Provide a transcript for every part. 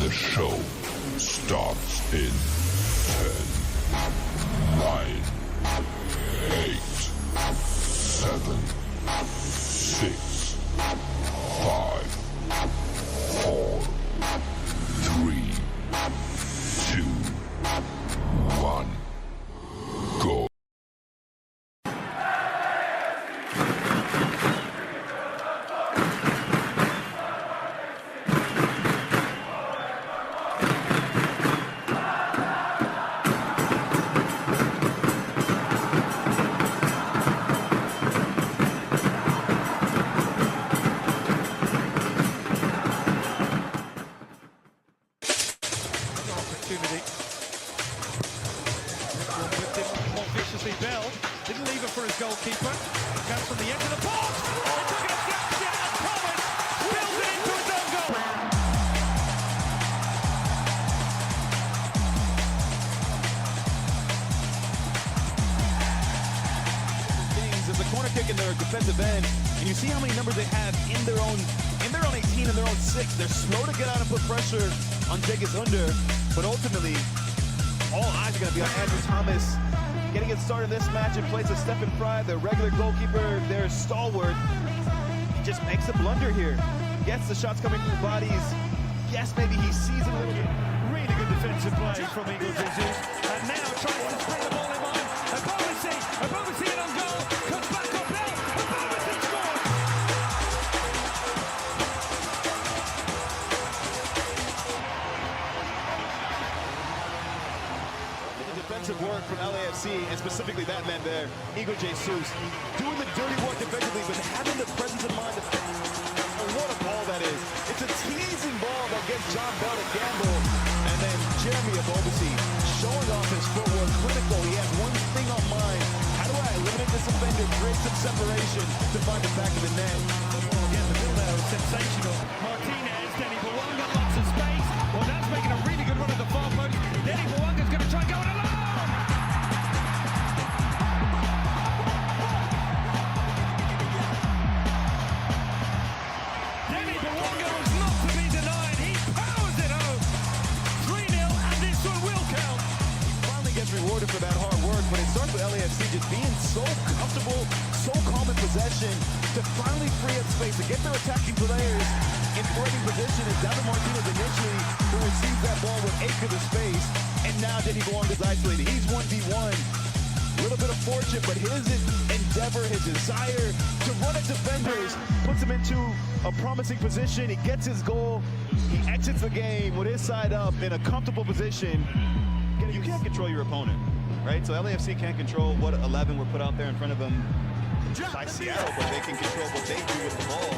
The show starts in 10, 9, 8, 7, 6, 5, 4, 3, 2, 1, go. Didn't leave it for his goalkeeper. Comes from the edge of the box. Oh, took a deflection and Thomas builds it into his own goal. There's a corner kick in their defensive end, and you see how many numbers they have in their own 18 and their own 6. They're slow to get out and put pressure on Cengiz Ünder, but ultimately, all eyes are going to be on Andrew Thomas. Getting it started in this match in place of Stefan Fry, their regular goalkeeper, their stalwart. He just makes a blunder here. Gets the shots coming through bodies. Yes, maybe he sees it a little bit. Really good defensive play from Eagle Jesus. And now tries to spring the ball in line. Ebobisse in on goal. Comes back up now. Ebobisse scores. Defensive work from LAFC, and specifically that man there, Eagle Jesus, doing the dirty work defensively, but having the presence of mind. What a ball that is. It's a teasing ball that gets John Bell to gamble, and then Jeremy Ebobisse showing off his footwork, critical. He has one thing on mind. How do I eliminate this offender, create some separation to find the back of the net? Again, the build-out is sensational. Martinez, Denis Bouanga, lots of space. Well, that's making a really good run at the far post. Denis Bouanga's going to try going alone. Rewarded for that hard work, but it starts with LAFC just being so comfortable, so calm in possession, to finally free up space, to get their attacking players in fighting position. And David Martinez initially, who receives that ball with acre of space, and now Denis Bouanga is isolated. He's 1v1. A little bit of fortune, but his endeavor, his desire to run at defenders puts him into a promising position. He gets his goal. He exits the game with his side up in a comfortable position. You can't control your opponent, right? So LAFC can't control what 11 were put out there in front of them by Seattle, but they can control what they do with the ball.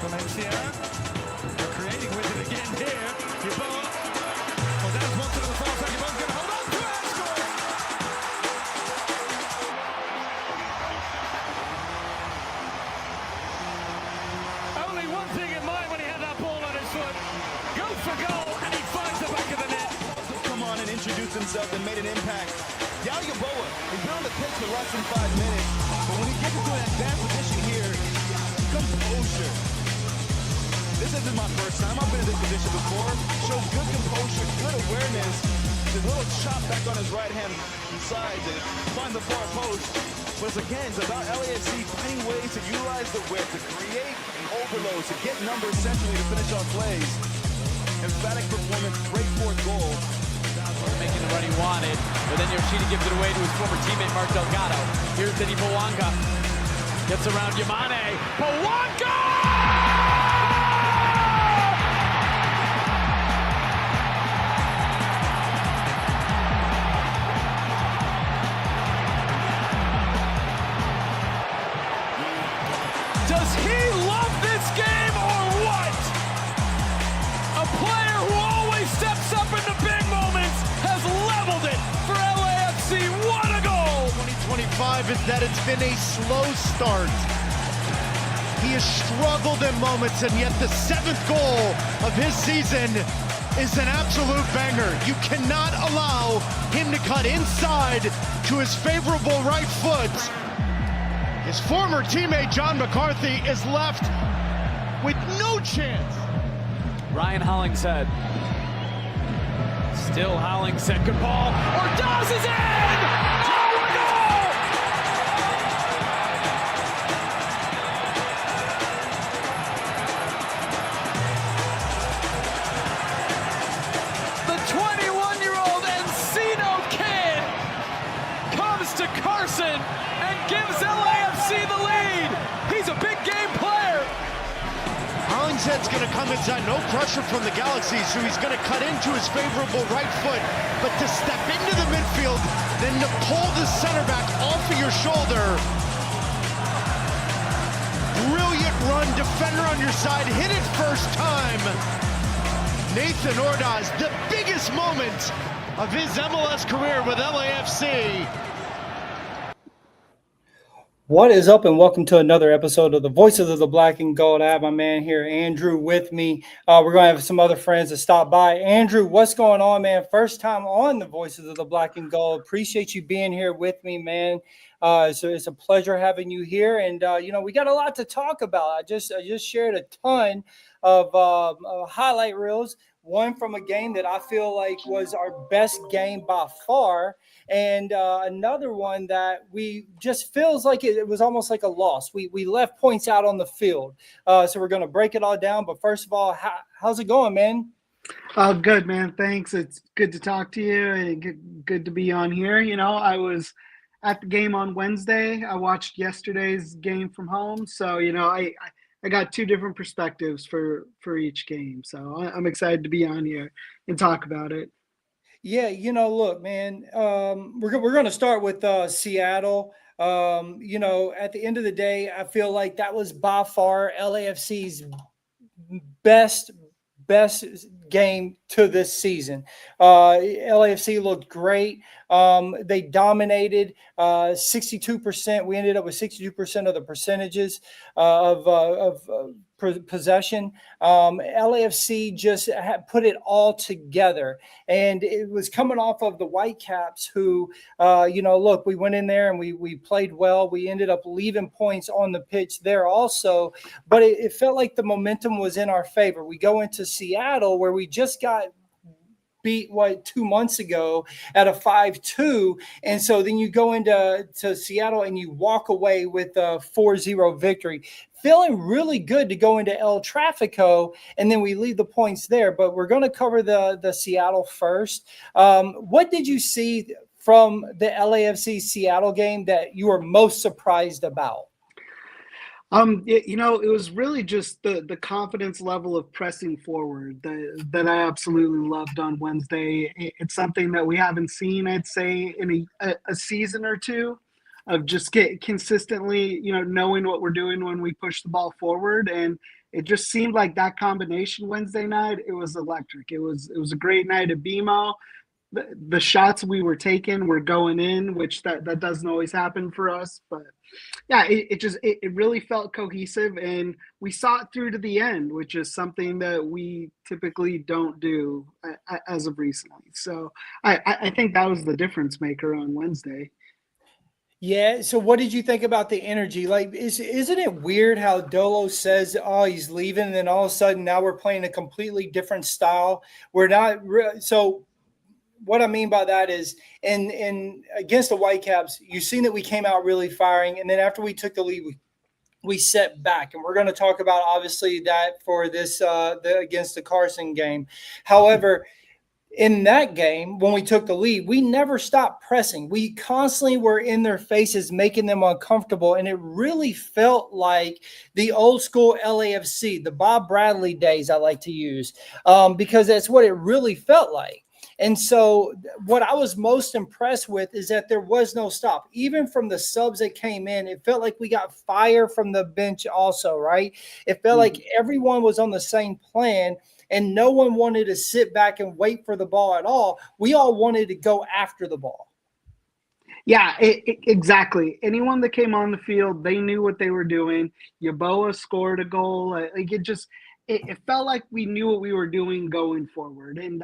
Valencia, they're creating with it again here. Yeboah. Oh, that was one to the far side. Yeboah's going to hold on to it. Score! Only one thing in mind when he had that ball on his foot. Goes for goal, and he finds the back of the net. And introduced himself and made an impact. Yeboah, he's been on the pitch for less than 5 minutes, but when he gets into an advanced position here, composure. This isn't my first time. I've been in this position before. Shows good composure, good awareness. His little chop back on his right hand side and find the far post. But again, it's about LAFC finding ways to utilize the width, to create overloads, to get numbers centrally to finish off plays. Emphatic performance, great fourth goal. Making the run he wanted, but then Yoshida gives it away to his former teammate Mark Delgado. Here's Denis Bouanga. Gets around Yamane. Bouanga! Does he love this game or what? A player who always steps up in the big moments has leveled it for LAFC. What a goal! 2025 is that it's been a slow start. He has struggled in moments, and yet the 7th goal of his season is an absolute banger. You cannot allow him to cut inside to his favorable right foot. His former teammate John McCarthy is left with no chance. Ryan Hollingshead Still howling second ball. Ordaz is in! Oh, a goal! The 21-year-old Encino kid comes to Carson and gives LAFC the lead. He's a big game player. Hollingshead's going to come inside, no pressure from the Galaxy, so he's going to cut into his favorable right foot. But to step into the midfield, then to pull the center back off of your shoulder. Brilliant run, defender on your side, hit it first time. Nathan Ordaz, the biggest moment of his MLS career with LAFC. What is up, and welcome to another episode of the Voices of the Black and Gold. I have my man here, Andrew, with me. We're going to have some other friends to stop by. Andrew, what's going on, man? First time on the Voices of the Black and Gold. Appreciate you being here with me, man. So it's a pleasure having you here. And, we got a lot to talk about. I just shared a ton of highlight reels. One from a game that I feel like was our best game by far, and another one that we just feels like it was almost like a loss. We left points out on the field. So we're going to break it all down. But first of all, how's it going, man? Oh, good, man. Thanks. It's good to talk to you and good to be on here. You know, I was at the game on Wednesday. I watched yesterday's game from home. So, I got two different perspectives for each game. So I'm excited to be on here and talk about it. Yeah, look, man, we're going to start with Seattle. At the end of the day, I feel like that was by far LAFC's best game to this season. LAFC looked great. They dominated 62%. We ended up with 62% of the percentages of possession. LAFC just put it all together, and it was coming off of the Whitecaps who, look, we went in there and we played well. We ended up leaving points on the pitch there also, but it felt like the momentum was in our favor. We go into Seattle where we just got beat 2 months ago at a 5-2, and so then you go into Seattle and you walk away with a 4-0 victory, feeling really good to go into El Tráfico, and then we leave the points there. But we're going to cover the Seattle first. What did you see from the LAFC Seattle game that you were most surprised about? It was really just the confidence level of pressing forward that I absolutely loved on Wednesday. It's something that we haven't seen, I'd say, in a season or two, of just consistently, knowing what we're doing when we push the ball forward. And it just seemed like that combination Wednesday night, it was electric. It was a great night at BMO. The shots we were taking were going in, which that doesn't always happen for us. But yeah, it really felt cohesive, and we saw it through to the end, which is something that we typically don't do as of recently. So I think that was the difference maker on Wednesday. Yeah. So what did you think about the energy? Like, isn't it weird how Dolo says, oh, he's leaving, and then all of a sudden now we're playing a completely different style? We're not so what I mean by that is in against the Whitecaps, you've seen that we came out really firing, and then after we took the lead, we set back, and we're going to talk about obviously that for this against the Carson game. However, in that game, when we took the lead, we never stopped pressing. We constantly were in their faces, making them uncomfortable, and it really felt like the old school LAFC, the Bob Bradley days I like to use, because that's what it really felt like. And so what I was most impressed with is that there was no stop. Even from the subs that came in, it felt like we got fire from the bench also, right? It felt like everyone was on the same plan, and no one wanted to sit back and wait for the ball at all. We all wanted to go after the ball. Yeah, exactly. Anyone that came on the field, they knew what they were doing. Yeboah scored a goal. It felt like we knew what we were doing going forward. And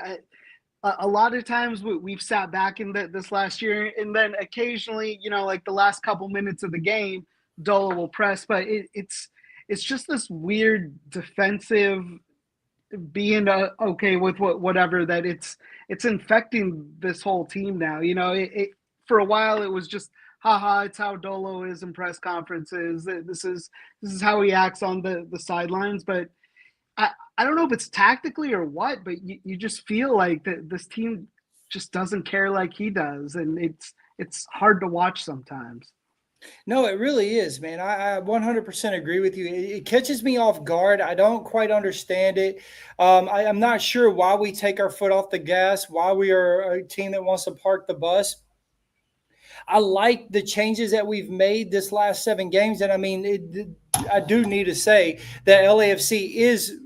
a lot of times we've sat back in this last year, and then occasionally, like the last couple minutes of the game, Dola will press, but it's just this weird defensive being okay with whatever, that it's infecting this whole team now. For a while it was just, haha, it's how Dolo is in press conferences. This is how he acts on the sidelines. But I don't know if it's tactically or what, but you just feel like that this team just doesn't care like he does, and it's hard to watch sometimes. No, it really is, man. I 100% agree with you. It catches me off guard. I don't quite understand it. I'm not sure why we take our foot off the gas, why we are a team that wants to park the bus. I like the changes that we've made this last 7 games. And I mean, I do need to say that LAFC is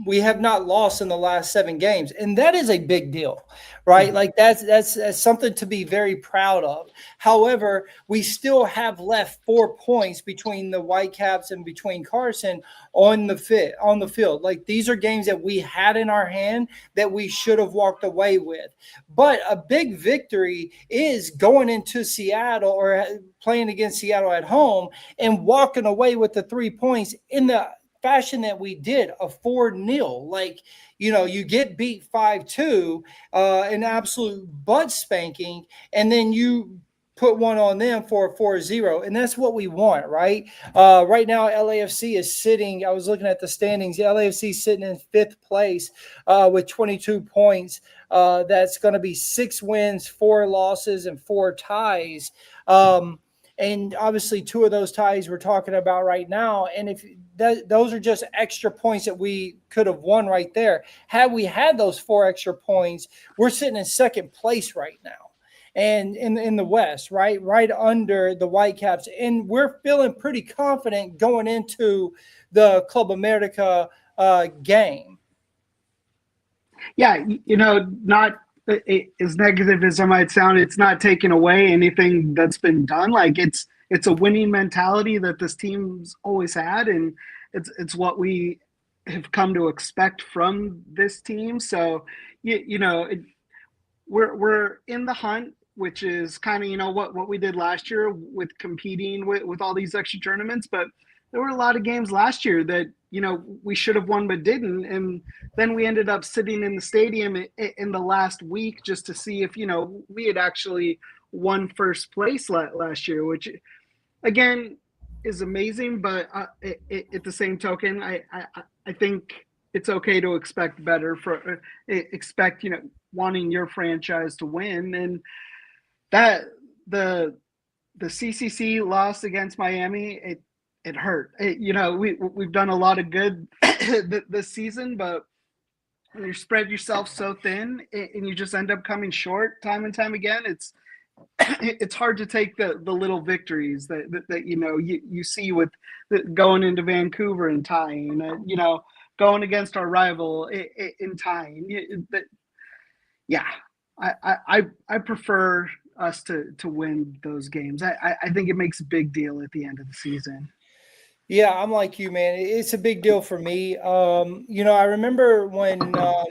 we have not lost in the last 7 games, and that is a big deal, right? Like that's something to be very proud of. However, we still have left 4 points between the Whitecaps and between Carson on the field. Like, these are games that we had in our hand that we should have walked away with. But a big victory is going into Seattle or playing against Seattle at home and walking away with the 3 points in the fashion that we did, a 4-0. Like, you get beat 5-2, an absolute butt spanking, and then you put one on them for a 4-0. And that's what we want, right? Right now, LAFC is sitting, I was looking at the standings, LAFC is sitting in 5th place with 22 points. That's going to be 6 wins, 4 losses, and 4 ties. And obviously 2 of those ties we're talking about right now. And if those are just extra points that we could have won right there. Had we had those 4 extra points, we're sitting in 2nd place right now. And in the West, right under the Whitecaps. And we're feeling pretty confident going into the Club América game. Yeah, not as negative as I might sound, it's not taking away anything that's been done. Like, it's a winning mentality that this team's always had, and it's what we have come to expect from this team. So, we're in the hunt, which is kind of what we did last year with competing with all these extra tournaments. But there were a lot of games last year that we should have won but didn't, and then we ended up sitting in the stadium in the last week just to see if we had actually won first place last year, which again is amazing. But at the same token, I think it's okay to expect better, wanting your franchise to win. And that the CCC loss against Miami, it hurt. We've done a lot of good this season, but when you spread yourself so thin and you just end up coming short time and time again, it's hard to take the little victories that you see with going into Vancouver and tying, going against our rival in tying. I prefer us to win those games. I think it makes a big deal at the end of the season. Yeah, I'm like you, man. It's a big deal for me. I remember when, I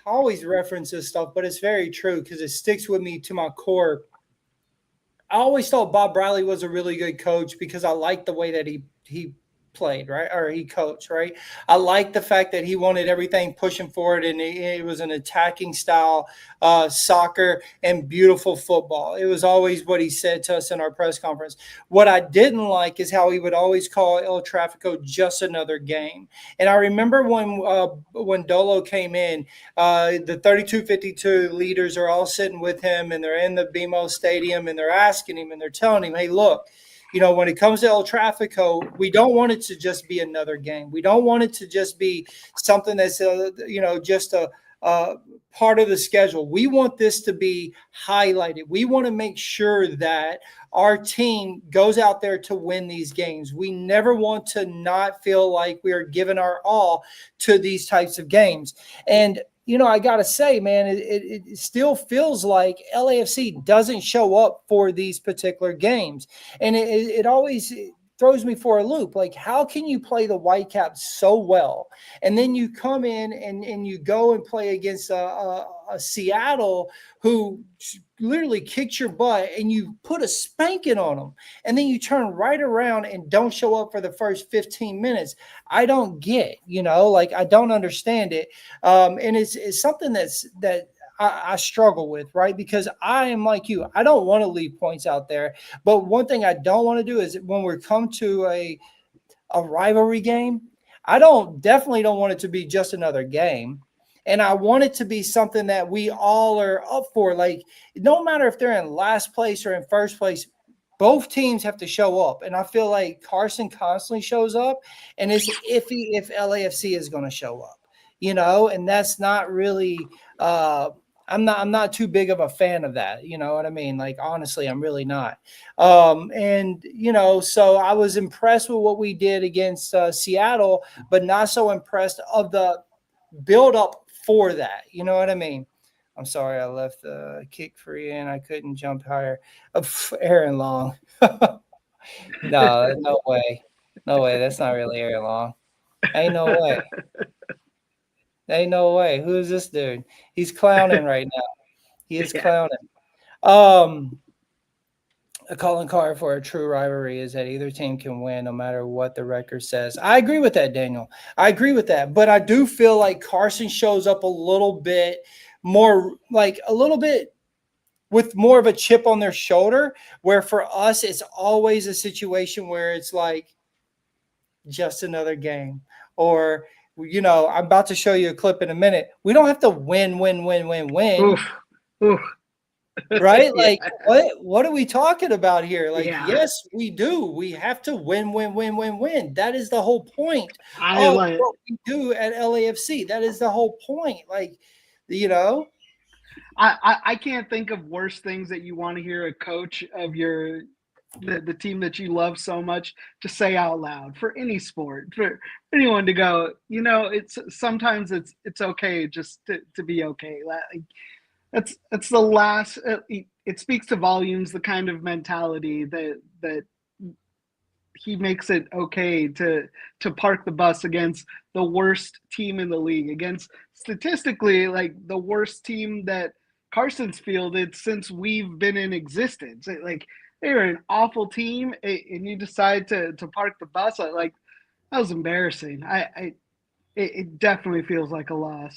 always reference this stuff, but it's very true because it sticks with me to my core. I always thought Bob Bradley was a really good coach because I liked the way that he played, right? Or he coached, right? I like the fact that he wanted everything pushing forward, and it was an attacking style soccer and beautiful football. It was always what he said to us in our press conference. What I didn't like is how he would always call El Tráfico just another game. And I remember when Dolo came in, the 32-52 leaders are all sitting with him, and they're in the BMO Stadium, and they're asking him, and they're telling him, hey, look, when it comes to El Tráfico, we don't want it to just be another game. We don't want it to just be something that's, just a part of the schedule. We want this to be highlighted. We want to make sure that our team goes out there to win these games. We never want to not feel like we are giving our all to these types of games. And I got to say, man, it still feels like LAFC doesn't show up for these particular games. And it always throws me for a loop. Like, how can you play the Whitecaps so well, and then you come in and you go and play against a Seattle who literally kicked your butt, and you put a spanking on them, and then you turn right around and don't show up for the first 15 minutes. I don't get, like, I don't understand it. And it's something that I struggle with, right? Because I am like you. I don't want to leave points out there. But one thing I don't want to do is when we come to a rivalry game, I definitely don't want it to be just another game. And I want it to be something that we all are up for. Like, no matter if they're in last place or in first place, both teams have to show up. And I feel like Carson constantly shows up, and it's iffy if LAFC is going to show up, and that's not really I'm not too big of a fan of that. You know what I mean? Like, honestly, I'm really not. And, so I was impressed with what we did against Seattle, but not so impressed of the build up for that. You know what I mean? I'm sorry, I left the kick free and I couldn't jump higher. Aaron Long. No way. No way. That's not really Aaron Long. Ain't no way. Ain't no way. Who is this dude? He's clowning right now. He is clowning. A calling card for a true rivalry is that either team can win no matter what the record says. I agree with that, Daniel. I agree with that. But I do feel like Carson shows up a little bit more, like a little bit with more of a chip on their shoulder, where for us, it's always a situation where it's like just another game. Or, I'm about to show you a clip in a minute. We don't have to win. Oof. Oof. Right? Like, what are we talking about here? Like, yes, we do. We have to win. That is the whole point of what we do at LAFC. That is the whole point. Like, I can't think of worse things that you want to hear a coach of the team that you love so much to say out loud for any sport, for anyone to go, it's sometimes it's okay just to be okay. Like, that's the last, it speaks to volumes, the kind of mentality that he makes it okay to park the bus against the worst team in the league, against statistically like the worst team that Carson's fielded since we've been in existence. Like, they're an awful team, and you decide to park the bus. Like, that was embarrassing. It definitely feels like a loss.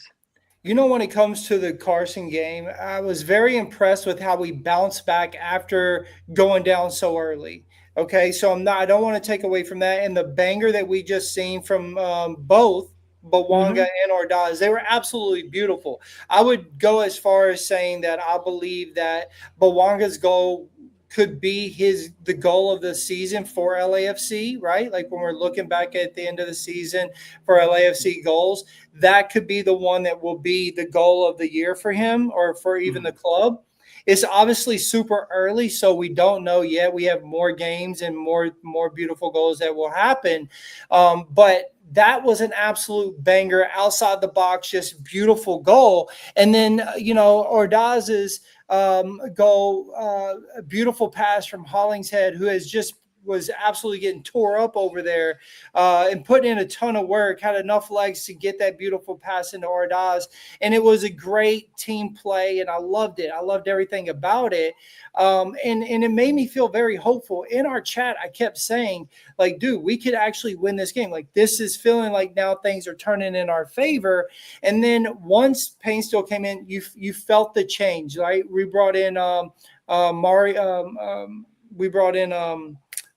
When it comes to the Carson game, I was very impressed with how we bounced back after going down so early. Okay, so I don't want to take away from that. And the banger that we just seen from both Bouanga and Ordaz, they were absolutely beautiful. I would go as far as saying that I believe that Bouanga's goal could be the goal of the season for LAFC, right? Like, when we're looking back at the end of the season for LAFC goals, that could be the one that will be the goal of the year for him, or for even the club. It's obviously super early, so we don't know yet. We have more games and more beautiful goals that will happen. But that was an absolute banger, outside the box, just beautiful goal. And then, Ordaz's goal, a beautiful pass from Hollingshead, who was absolutely getting tore up over there and putting in a ton of work, had enough legs to get that beautiful pass into Ordaz. And it was a great team play, and I loved it. I loved everything about it. And it made me feel very hopeful. In our chat, I kept saying, like, dude, we could actually win this game. Like, this is feeling like now things are turning in our favor. And then once Painstill came in, you felt the change, right? We brought in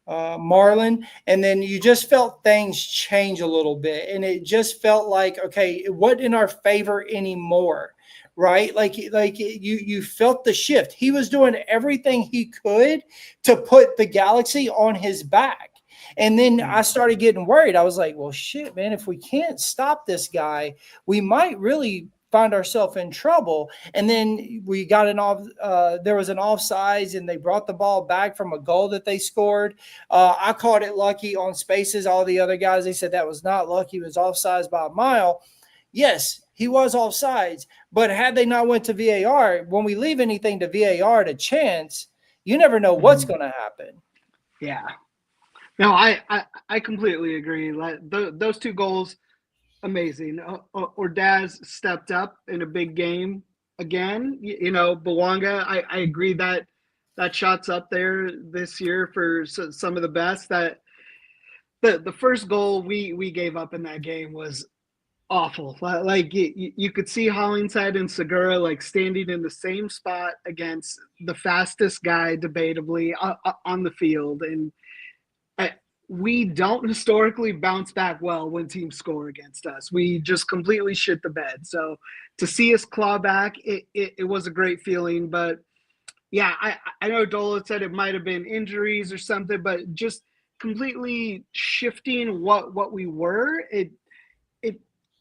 Marlon, and then you just felt things change a little bit, and it just felt like, okay, it wasn't in our favor anymore, right? Like you felt the shift. He was doing everything he could to put the Galaxy on his back. And then I started getting worried. I was like, well, shit, man, if we can't stop this guy, we might really find ourselves in trouble. And then we got there was an offsides, and they brought the ball back from a goal that they scored. I called it lucky on Spaces. All the other guys, they said that was not lucky. It was offsides by a mile. Yes, he was offsides, but had they not went to VAR, when we leave anything to VAR to chance, you never know what's going to happen. Yeah. No, I completely agree. Those two goals, amazing. Ordaz stepped up in a big game again. Bouanga, I agree that shot's up there this year for some of the best. That the first goal we gave up in that game was awful. Like you could see Hollingshead and Segura like standing in the same spot against the fastest guy, debatably, on the field, and we don't historically bounce back well when teams score against us. We just completely shit the bed. So to see us claw back, it was a great feeling. But yeah, I know Dolo said it might have been injuries or something, but just completely shifting what we were, it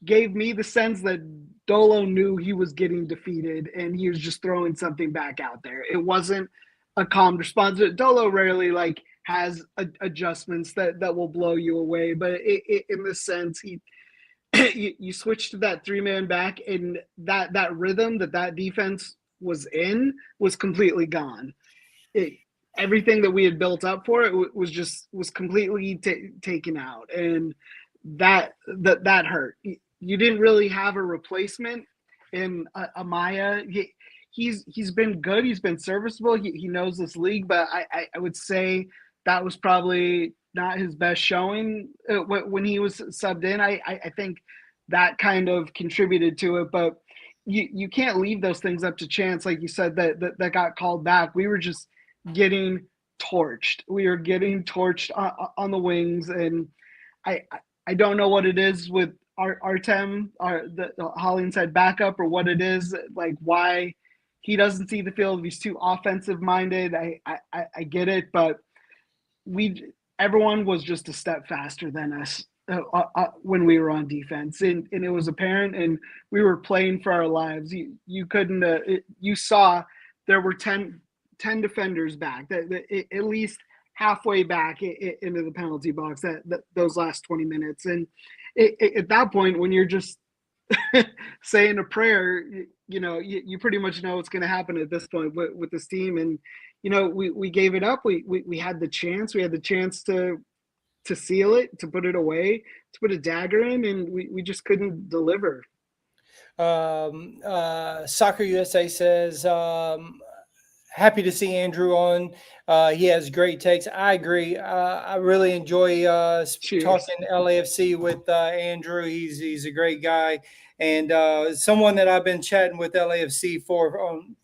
gave me the sense that Dolo knew he was getting defeated and he was just throwing something back out there. It wasn't a calm response. Dolo rarely has adjustments that will blow you away, but in this sense, you switch to that 3-man back, and that rhythm that defense was in was completely gone. Everything that we had built up for it was completely taken out, and that hurt. You didn't really have a replacement in Amaya. He's been good. He's been serviceable. He knows this league, but I would say that was probably not his best showing when he was subbed in. I think that kind of contributed to it, but you can't leave those things up to chance. Like you said, that got called back. We were just getting torched. We were getting torched on the wings, and I don't know what it is with Artem, the Hollingshead backup, or what it is, like why he doesn't see the field. He's too offensive minded. I get it, but everyone was just a step faster than us when we were on defense, and it was apparent, and we were playing for our lives. You couldn't you saw there were 10 defenders back, at least halfway back into the penalty box those last 20 minutes. And at that point, when you're just saying a prayer, you pretty much know what's going to happen at this point with this team. And we gave it up. We had the chance. We had the chance to seal it, to put it away, to put a dagger in, and we just couldn't deliver. Soccer USA says, happy to see Andrew on. He has great takes. I agree. I really enjoy talking LAFC with Andrew. He's a great guy, and someone that I've been chatting with LAFC for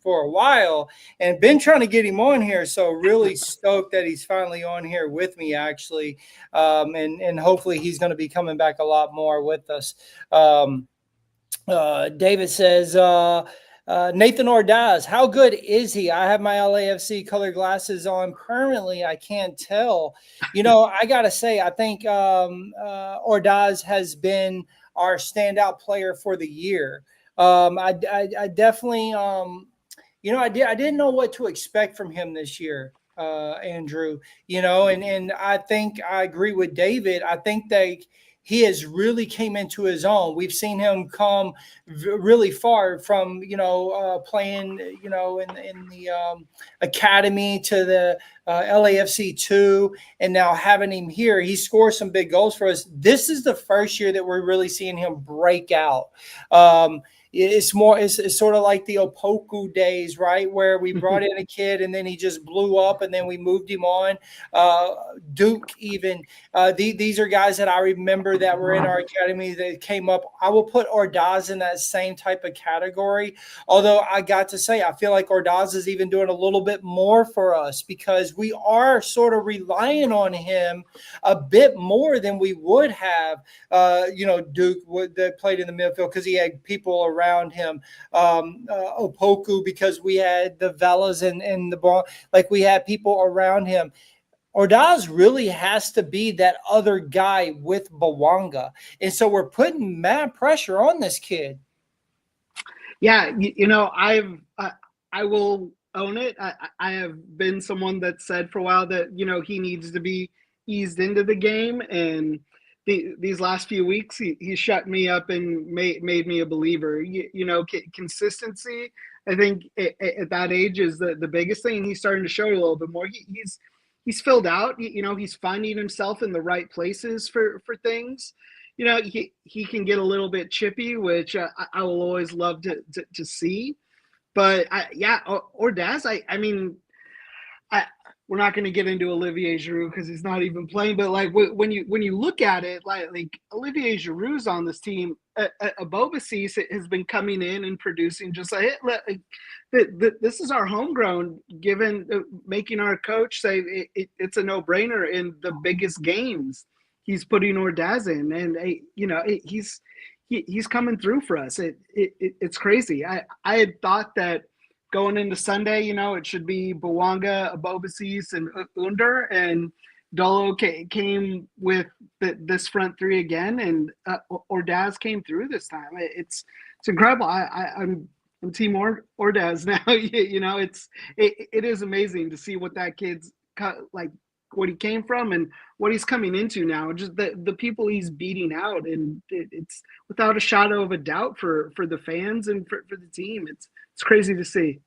a while, and been trying to get him on here. So really stoked that he's finally on here with me, actually, and hopefully he's going to be coming back a lot more with us. David says, Nathan Ordaz, how good is he? I have my LAFC color glasses on permanently. I can't tell. I got to say, I think Ordaz has been our standout player for the year. I definitely, I didn't know what to expect from him this year, Andrew, and I think I agree with David. I think he has really came into his own. We've seen him come really far from, playing, in the academy to the LAFC 2, and now having him here. He scored some big goals for us. This is the first year that we're really seeing him break out. It's sort of like the Opoku days, right? Where we brought in a kid and then he just blew up and then we moved him on. Duke, even. These are guys that I remember that were in our academy that came up. I will put Ordaz in that same type of category. Although I got to say, I feel like Ordaz is even doing a little bit more for us because we are sort of relying on him a bit more than we would have, Duke that played in the midfield because he had people around him, Opoku because we had the Velas and the ball, like we had people around him. Ordaz really has to be that other guy with Bouanga, and so we're putting mad pressure on this kid. Yeah, I will own it. I have been someone that said for a while that he needs to be eased into the game, and these last few weeks, he shut me up and made me a believer. Consistency, I think, at that age is the biggest thing. He's starting to show a little bit more. he's filled out. He's finding himself in the right places for things. He can get a little bit chippy, which I will always love to see. But Ordaz, I mean, we're not going to get into Olivier Giroud because he's not even playing. But like when you look at it, like Olivier Giroud's on this team. Ebobisse has been coming in and producing just like this is our homegrown. Given making our coach say it's a no-brainer in the biggest games, he's putting Ordaz in, and he's coming through for us. It's crazy. I had thought that going into Sunday, it should be Bouanga, Ebobisse, and Ünder, and Dolo came with this front three again, and Ordaz came through this time. It's incredible. I'm Team Ordaz now. It is amazing to see what that kid's like, what he came from and what he's coming into now. Just the people he's beating out, and it's without a shadow of a doubt for the fans and for the team. It's crazy to see.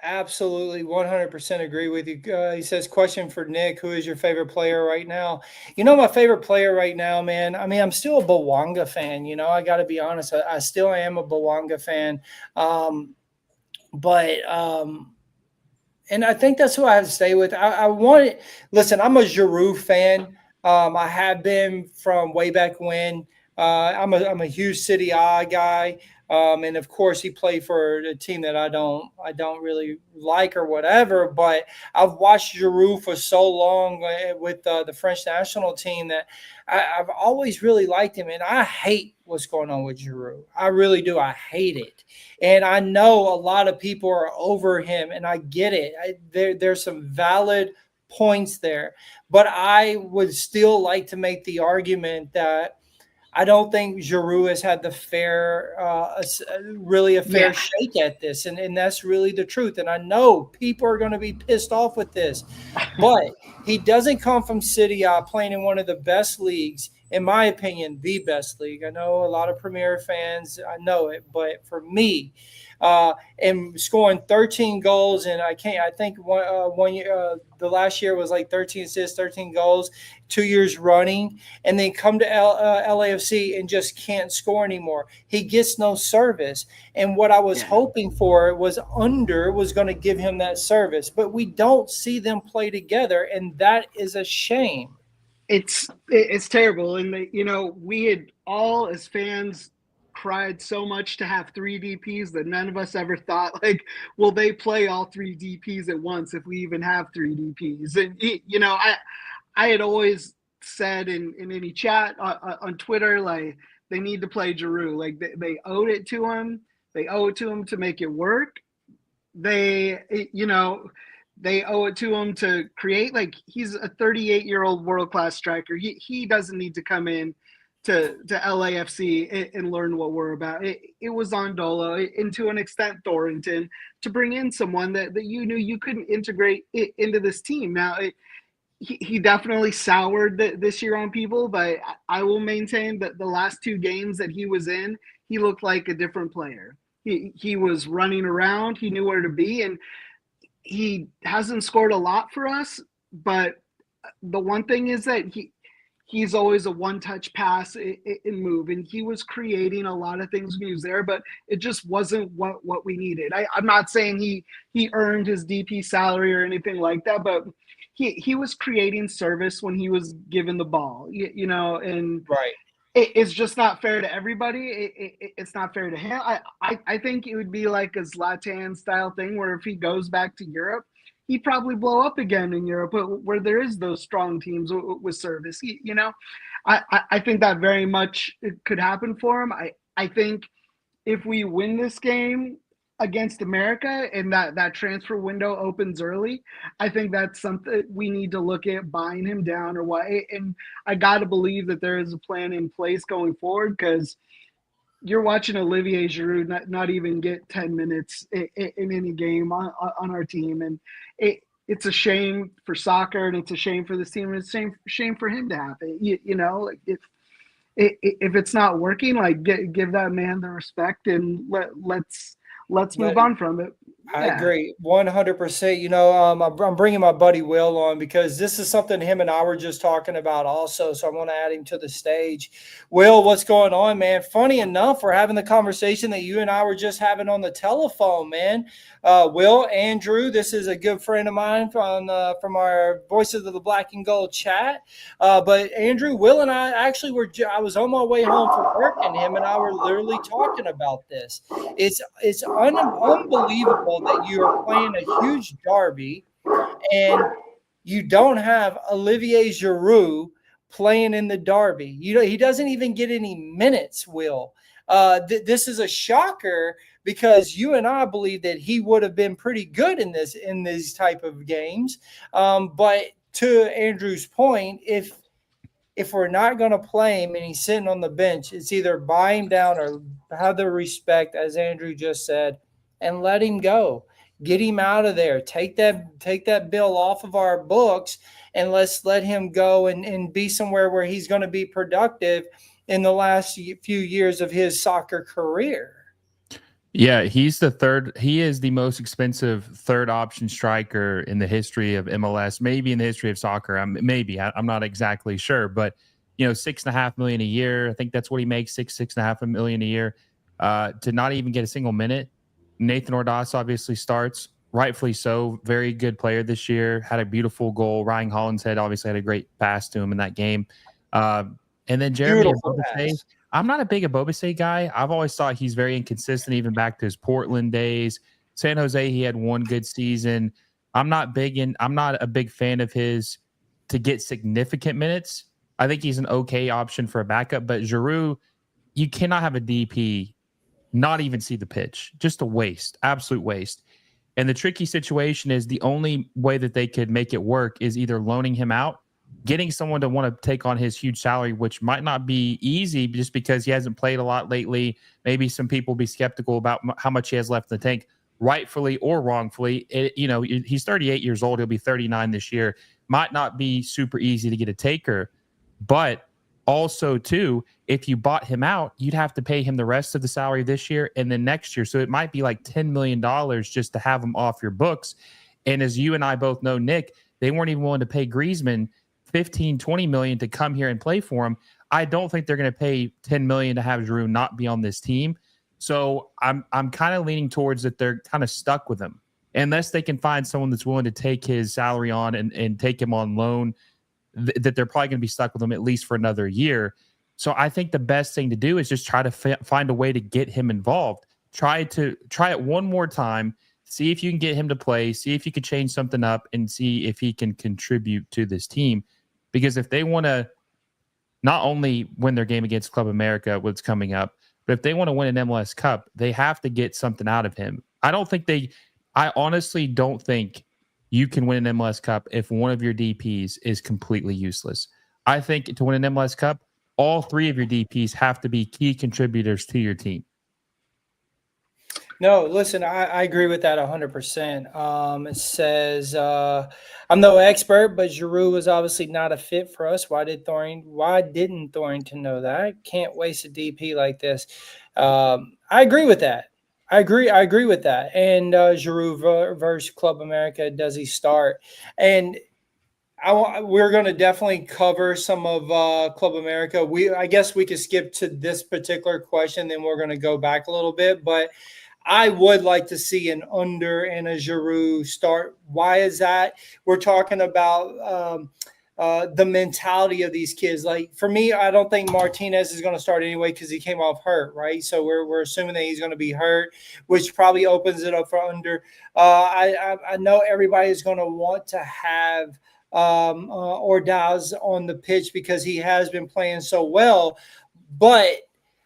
Absolutely, 100% agree with you. He says, question for Nick, who is your favorite player right now? My favorite player right now, man, I mean, I'm still a Bouanga fan. I got to be honest. I still am a Bouanga fan. And I think that's who I have to stay with. Listen, I'm a Giroud fan. I have been from way back when. I'm a huge City I guy. And of course he played for a team that I don't really like or whatever, but I've watched Giroud for so long with the French national team that I've always really liked him. And I hate what's going on with Giroud. I really do. I hate it. And I know a lot of people are over him, and I get it. There's some valid points there, but I would still like to make the argument that I don't think Giroud has had the fair shake at this. And that's really the truth. And I know people are going to be pissed off with this, but he doesn't come from City A playing in one of the best leagues, in my opinion, the best league. I know a lot of Premier fans, I know it, but for me, and scoring 13 goals, and I think one year, the last year was like 13 assists, 13 goals, 2 years running, and then come to LAFC and just can't score anymore. He gets no service, and what I was hoping for was Ünder was going to give him that service, but we don't see them play together, and that is a shame. It's terrible, and we had all as fans cried so much to have three DPs that none of us ever thought, like, will they play all three DPs at once if we even have three DPs? And I had always said in any chat on Twitter, like, they need to play Giroud. Like they owed it to him. They owe it to him to make it work. They owe it to him to create. Like, he's a 38-year-old world-class striker. He doesn't need to come in to LAFC and learn what we're about. It was on Dolo, and to an extent Thornton, to bring in someone that you knew you couldn't integrate into this team. Now, he definitely soured this year on people, but I will maintain that the last two games that he was in, he looked like a different player. He was running around. He knew where to be, and he hasn't scored a lot for us, but the one thing is that he's always a one-touch pass and move, and he was creating a lot of things when he was there, but it just wasn't what we needed. I'm not saying he earned his DP salary or anything like that, but he was creating service when he was given the ball, and right. It's just not fair to everybody. It's not fair to him. I think it would be like a Zlatan style thing where if he goes back to Europe, he'd probably blow up again in Europe, where there is those strong teams with service. I think that very much could happen for him. I think if we win this game against America and that transfer window opens early, I think that's something we need to look at, buying him down or what. And I got to believe that there is a plan in place going forward, because you're watching Olivier Giroud not even get 10 minutes in any game on our team. And it's a shame for soccer, and it's a shame for this team, and it's a shame for him to have it. Like if it's not working, like give that man the respect, and let's move on from it. I agree 100%. You know, I'm bringing my buddy Will on because this is something him and I were just talking about also. So I'm going to add him to the stage. Will, what's going on, man? Funny enough, we're having the conversation that you and I were just having on the telephone, man. Will, Andrew, this is a good friend of mine from our Voices of the Black and Gold chat. But Andrew, Will, and I actually I was on my way home from work, and him and I were literally talking about this. It's unbelievable that you are playing a huge derby and you don't have Olivier Giroud playing in the derby. You know, he doesn't even get any minutes, Will. This is a shocker because you and I believe that he would have been pretty good in these type of games. But to Andrew's point, if we're not going to play him and he's sitting on the bench, it's either buy him down or have the respect, as Andrew just said, and let him go. Get him out of there. Take that bill off of our books, and let's let him go and be somewhere where he's going to be productive in the last few years of his soccer career. Yeah, he's the third. He is the most expensive third option striker in the history of MLS, maybe in the history of soccer. I'm not exactly sure, but you know, $6.5 million a year. I think that's what he makes, $6.5 million a year. To not even get a single minute. Nathan Ordaz obviously starts, rightfully so. Very good player this year. Had a beautiful goal. Ryan Hollinshead obviously had a great pass to him in that game. And then Jeremy Ebobisse. I'm not a big Ebobisse guy. I've always thought he's very inconsistent, even back to his Portland days. San Jose, he had one good season. I'm not a big fan of his to get significant minutes. I think he's an okay option for a backup, but Giroud, you cannot have a DP not even see the pitch. Just a waste, absolute waste. And the tricky situation is the only way that they could make it work is either loaning him out, getting someone to want to take on his huge salary, which might not be easy just because he hasn't played a lot lately. Maybe some people be skeptical about how much he has left in the tank, rightfully or wrongfully. He's 38 years old. He'll be 39 this year. Might not be super easy to get a taker, but also too, if you bought him out, you'd have to pay him the rest of the salary this year and then next year. So it might be like $10 million just to have him off your books. And as you and I both know, Nick, they weren't even willing to pay Griezmann 15, 20 million to come here and play for him. I don't think they're going to pay 10 million to have Giroud not be on this team. So I'm kind of leaning towards that they're kind of stuck with him unless they can find someone that's willing to take his salary on and take him on loan, that they're probably going to be stuck with him at least for another year. So I think the best thing to do is just try to find a way to get him involved. Try it one more time. See if you can get him to play. See if you could change something up and see if he can contribute to this team. Because if they want to not only win their game against Club America, what's coming up, but if they want to win an MLS Cup, they have to get something out of him. I honestly don't think you can win an MLS Cup if one of your DPs is completely useless. I think to win an MLS Cup, all three of your DPs have to be key contributors to your team. No, listen, I agree with that 100%. It says, I'm no expert, but Giroud was obviously not a fit for us. Why didn't Thornton know that? Can't waste a DP like this. I agree with that. I agree with that. And Giroud versus Club America, does he start? And we're going to definitely cover some of Club America. I guess we could skip to this particular question, then we're going to go back a little bit. But I would like to see an Ünder and a Giroud start. Why is that? We're talking about the mentality of these kids. Like, for me, I don't think Martinez is going to start anyway because he came off hurt, right? So we're assuming that he's going to be hurt, which probably opens it up for Ünder. I know everybody's going to want to have Ordaz on the pitch because he has been playing so well, but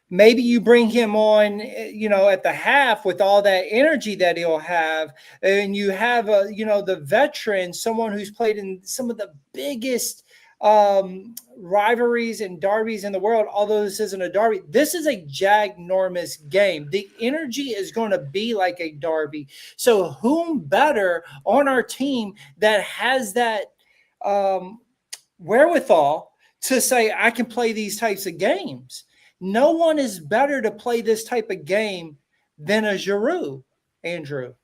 maybe you bring him on, at the half with all that energy that he'll have, and you have the veteran, someone who's played in some of the biggest rivalries and derbies in the world. Although this isn't a derby, this is a ginormous game. The energy is going to be like a derby. So whom better on our team that has that wherewithal to say, I can play these types of games? No one is better to play this type of game than a Giroud, Andrew.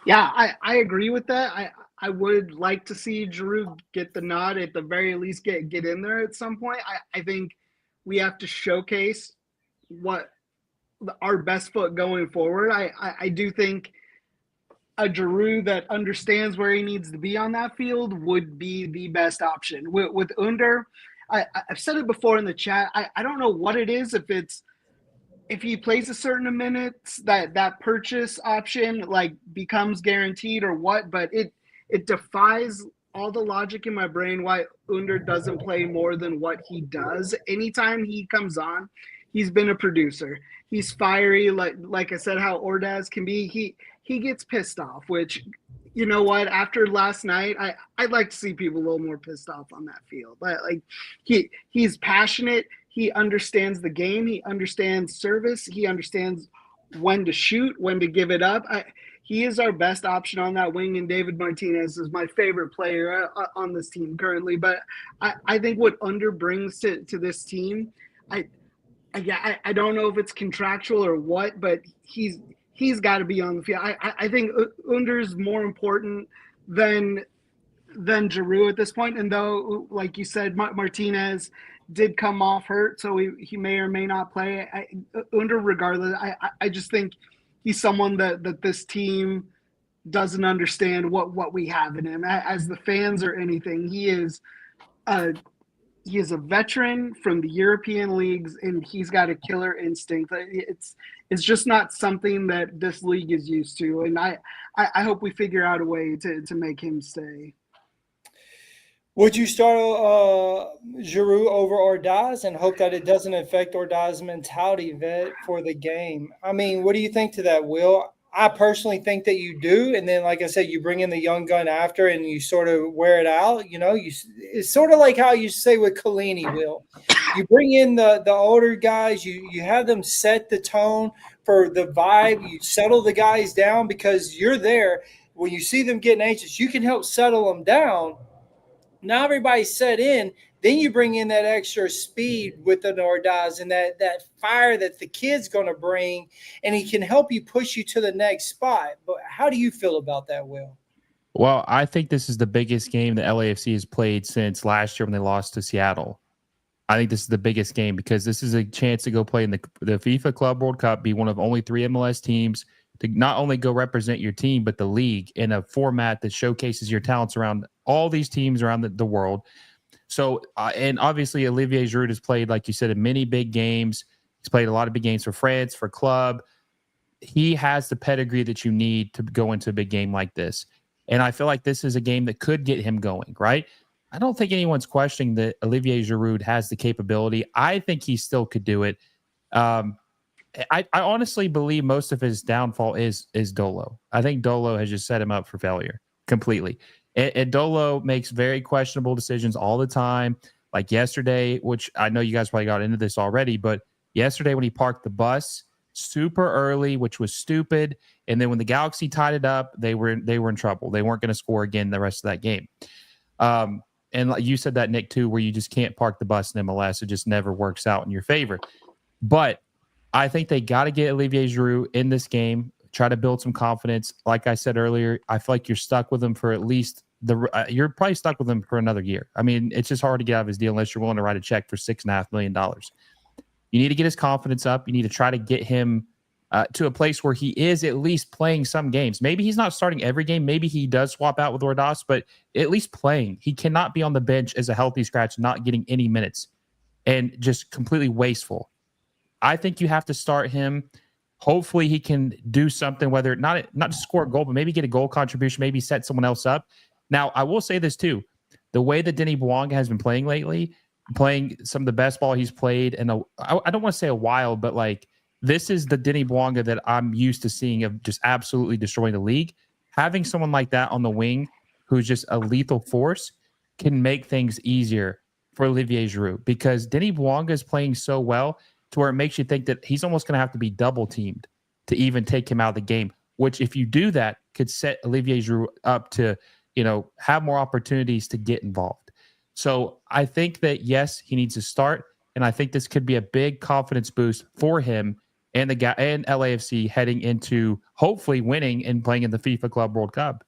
Yeah, I agree with that. I would like to see Giroud get the nod, at the very least get in there at some point. I think we have to showcase what our best foot going forward. I do think a Giroud that understands where he needs to be on that field would be the best option. With Ünder, I've said it before in the chat. I don't know what it is, if he plays a certain minutes, that purchase option like becomes guaranteed or what, but it defies all the logic in my brain why Ünder doesn't play more than what he does. Anytime he comes on, he's been a producer. He's fiery, like I said, how Ordaz can be. He gets pissed off, which, you know what, after last night, I'd like to see people a little more pissed off on that field. But like he's passionate. He understands the game. He understands service. He understands when to shoot, when to give it up. He is our best option on that wing, and David Martinez is my favorite player on this team currently. But I think what Ünder brings to this team, I don't know if it's contractual or what, but he's got to be on the field. I think Ünder is more important than Giroud at this point. And though, like you said, Martinez did come off hurt, so he may or may not play. Ünder, regardless, I just think he's someone that this team doesn't understand what we have in him. As the fans or anything, he is a veteran from the European leagues, and he's got a killer instinct. It's just not something that this league is used to, and I hope we figure out a way to make him stay. Would you start Giroud over Ordaz and hope that it doesn't affect Ordaz's mentality for the game? I mean, what do you think to that, Will? I personally think that you do, and then, like I said, you bring in the young gun after, and you sort of wear it out. You know, it's sort of like how you say with Collini, Will. You bring in the older guys, you have them set the tone for the vibe. You settle the guys down because you're there. When you see them getting anxious, you can help settle them down. Now everybody's set in. Then you bring in that extra speed with an Ordaz and that fire that the kid's going to bring, and he can help you push you to the next spot. But how do you feel about that, Will? Well, I think this is the biggest game the LAFC has played since last year when they lost to Seattle. I think this is the biggest game because this is a chance to go play in the FIFA Club World Cup, be one of only 3 MLS teams to not only go represent your team, but the league in a format that showcases your talents around all these teams around the world. So, and obviously Olivier Giroud has played, like you said, in many big games. He's played a lot of big games for France, for club. He has the pedigree that you need to go into a big game like this. And I feel like this is a game that could get him going, right? I don't think anyone's questioning that Olivier Giroud has the capability. I think he still could do it. I honestly believe most of his downfall is Dolo. I think Dolo has just set him up for failure completely. And Dolo makes very questionable decisions all the time. Like yesterday, which I know you guys probably got into this already, but yesterday when he parked the bus super early, which was stupid. And then when the Galaxy tied it up, they were in trouble. They weren't going to score again the rest of that game. And like you said that, Nick, too, where you just can't park the bus in MLS. It just never works out in your favor. But I think they got to get Olivier Giroud in this game, try to build some confidence. Like I said earlier, I feel like you're stuck with him for at least you're probably stuck with him for another year. I mean, it's just hard to get out of his deal unless you're willing to write a check for $6.5 million. You need to get his confidence up. You need to try to get him to a place where he is at least playing some games. Maybe he's not starting every game. Maybe he does swap out with Ordaz, but at least playing. He cannot be on the bench as a healthy scratch, not getting any minutes and just completely wasteful. I think you have to start him. Hopefully he can do something, whether not to score a goal, but maybe get a goal contribution, maybe set someone else up. Now, I will say this too. The way that Denis Bouanga has been playing lately, playing some of the best ball he's played in I don't want to say a while, but like this is the Denis Bouanga that I'm used to seeing of just absolutely destroying the league. Having someone like that on the wing who's just a lethal force can make things easier for Olivier Giroud because Denis Bouanga is playing so well to where it makes you think that he's almost going to have to be double teamed to even take him out of the game, which if you do that could set Olivier Giroud up to, have more opportunities to get involved. So I think that, yes, he needs to start. And I think this could be a big confidence boost for him and the guy and LAFC heading into hopefully winning and playing in the FIFA Club World Cup?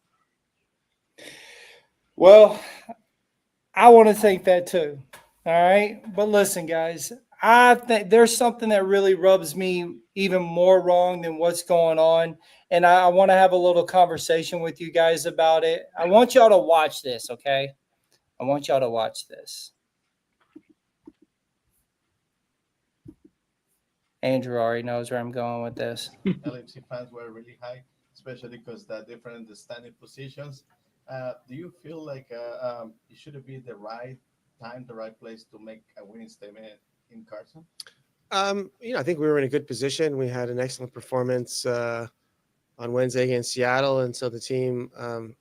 Well, I want to think that too. All right. But listen, guys, I think there's something that really rubs me even more wrong than what's going on. And I want to have a little conversation with you guys about it. I want y'all to watch this, okay? I want y'all to watch this. Andrew already knows where I'm going with this. LAFC fans were really high, especially because the different standing positions. Do you feel like it should be the right time, the right place to make a winning statement in Carson? I think we were in a good position. We had an excellent performance on Wednesday against Seattle, and so the team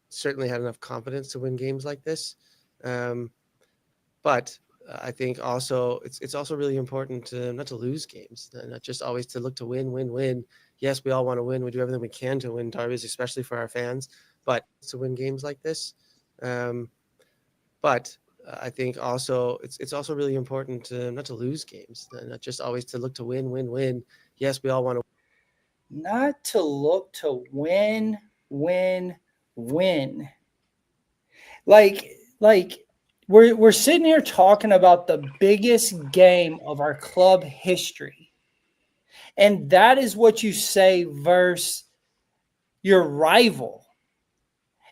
certainly had enough confidence to win games like this. But I think also it's also really important to not to lose games, not just always to look to win. Yes, we all want to win. We do everything we can to win derbies, especially for our fans, but to win games like this. But I think also it's also really important to not to lose games, not just always to look to win. Yes, we all want to. Not to look to win. Like we're sitting here talking about the biggest game of our club history. And that is what you say versus your rival.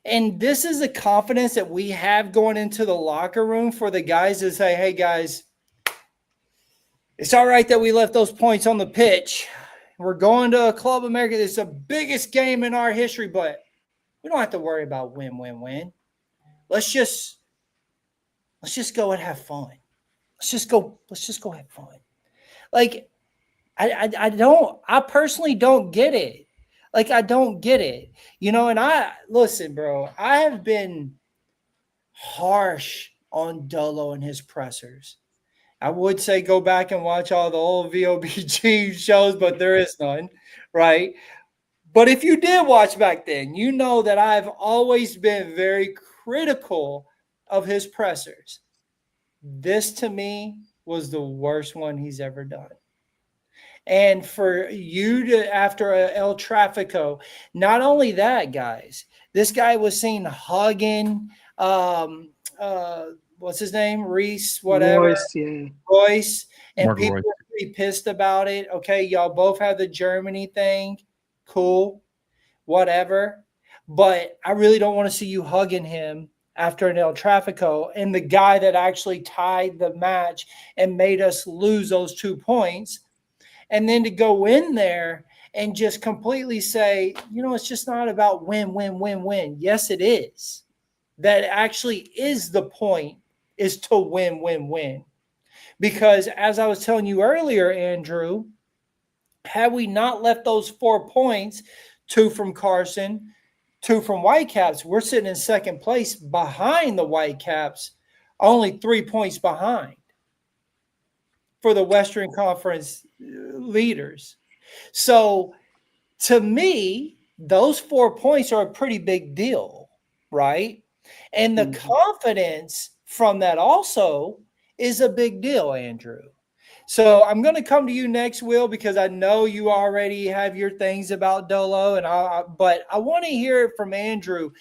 And this is the confidence that we have going into the locker room for the guys to say, hey, guys, it's all right that we left those points on the pitch. We're going to a Club América. It's the biggest game in our history, but we don't have to worry about win. Let's just go and have fun. Let's just go have fun. Like, I personally don't get it. Like, I don't get it. And listen, bro, I have been harsh on Dolo and his pressers. I would say go back and watch all the old VOBG shows, but there is none, right? But if you did watch back then, you know that I've always been very critical of his pressers. This, to me, was the worst one he's ever done. And for you to, after El Trafico, not only that, guys, this guy was seen hugging, what's his name? Reese, whatever. Royce. And Mark people Royce. were pretty pissed about it. Okay, y'all both have the Germany thing. Cool. Whatever. But I really don't want to see you hugging him after an El Trafico, and the guy that actually tied the match and made us lose those 2 points. And then to go in there and just completely say, it's just not about win. Yes, it is. That actually is the point, is to win. Because as I was telling you earlier, Andrew, had we not left those 4 points, 2 from Carson, 2 from Whitecaps, we're sitting in second place behind the Whitecaps, only 3 points behind for the Western Conference leaders. So to me, those 4 points are a pretty big deal, right? And the confidence from that also is a big deal, Andrew. So I'm going to come to you next, Will, because I know you already have your things about Dolo, but I want to hear it from Andrew.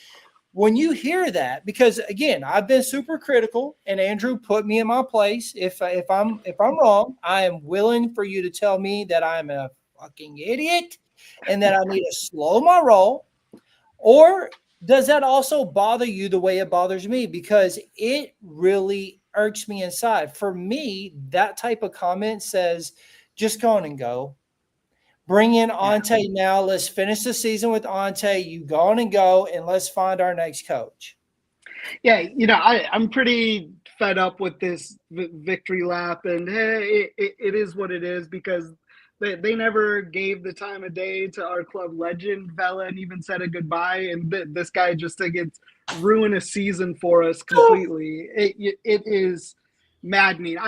When you hear that, because again, I've been super critical, and Andrew put me in my place. If I'm wrong, I am willing for you to tell me that I'm a fucking idiot and that I need to slow my roll. Or does that also bother you the way it bothers me? Because it really irks me inside. For me, that type of comment says, just go on and go. Bring in Ante now. Let's finish the season with Ante. You go on and go, and let's find our next coach. Yeah, I'm pretty fed up with this victory lap, and hey, it is what it is, because they never gave the time of day to our club legend, Vela, and even said a goodbye, and this guy just gets ruin a season for us completely. It is maddening.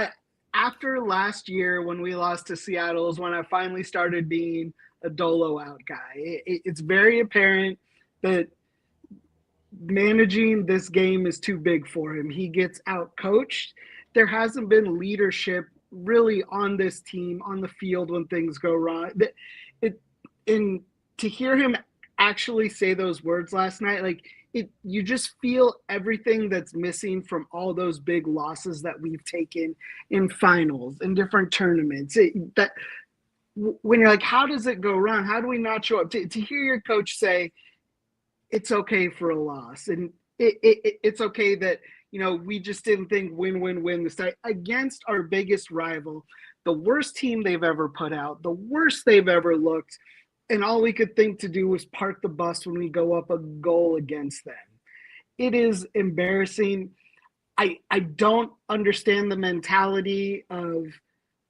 After last year when we lost to Seattle is when I finally started being a Dolo out guy. It's very apparent that managing this game is too big for him. He gets out coached. There hasn't been leadership really on this team, on the field when things go wrong. And to hear him actually say those words last night, like you just feel everything that's missing from all those big losses that we've taken in finals and different tournaments. That when you're like, how does it go wrong? How do we not show up? To hear your coach say it's okay for a loss, and it's okay that, you know, we just didn't think win this time against our biggest rival, the worst team they've ever put out, the worst they've ever looked. And all we could think to do was park the bus when we go up a goal against them. It is embarrassing. I don't understand the mentality of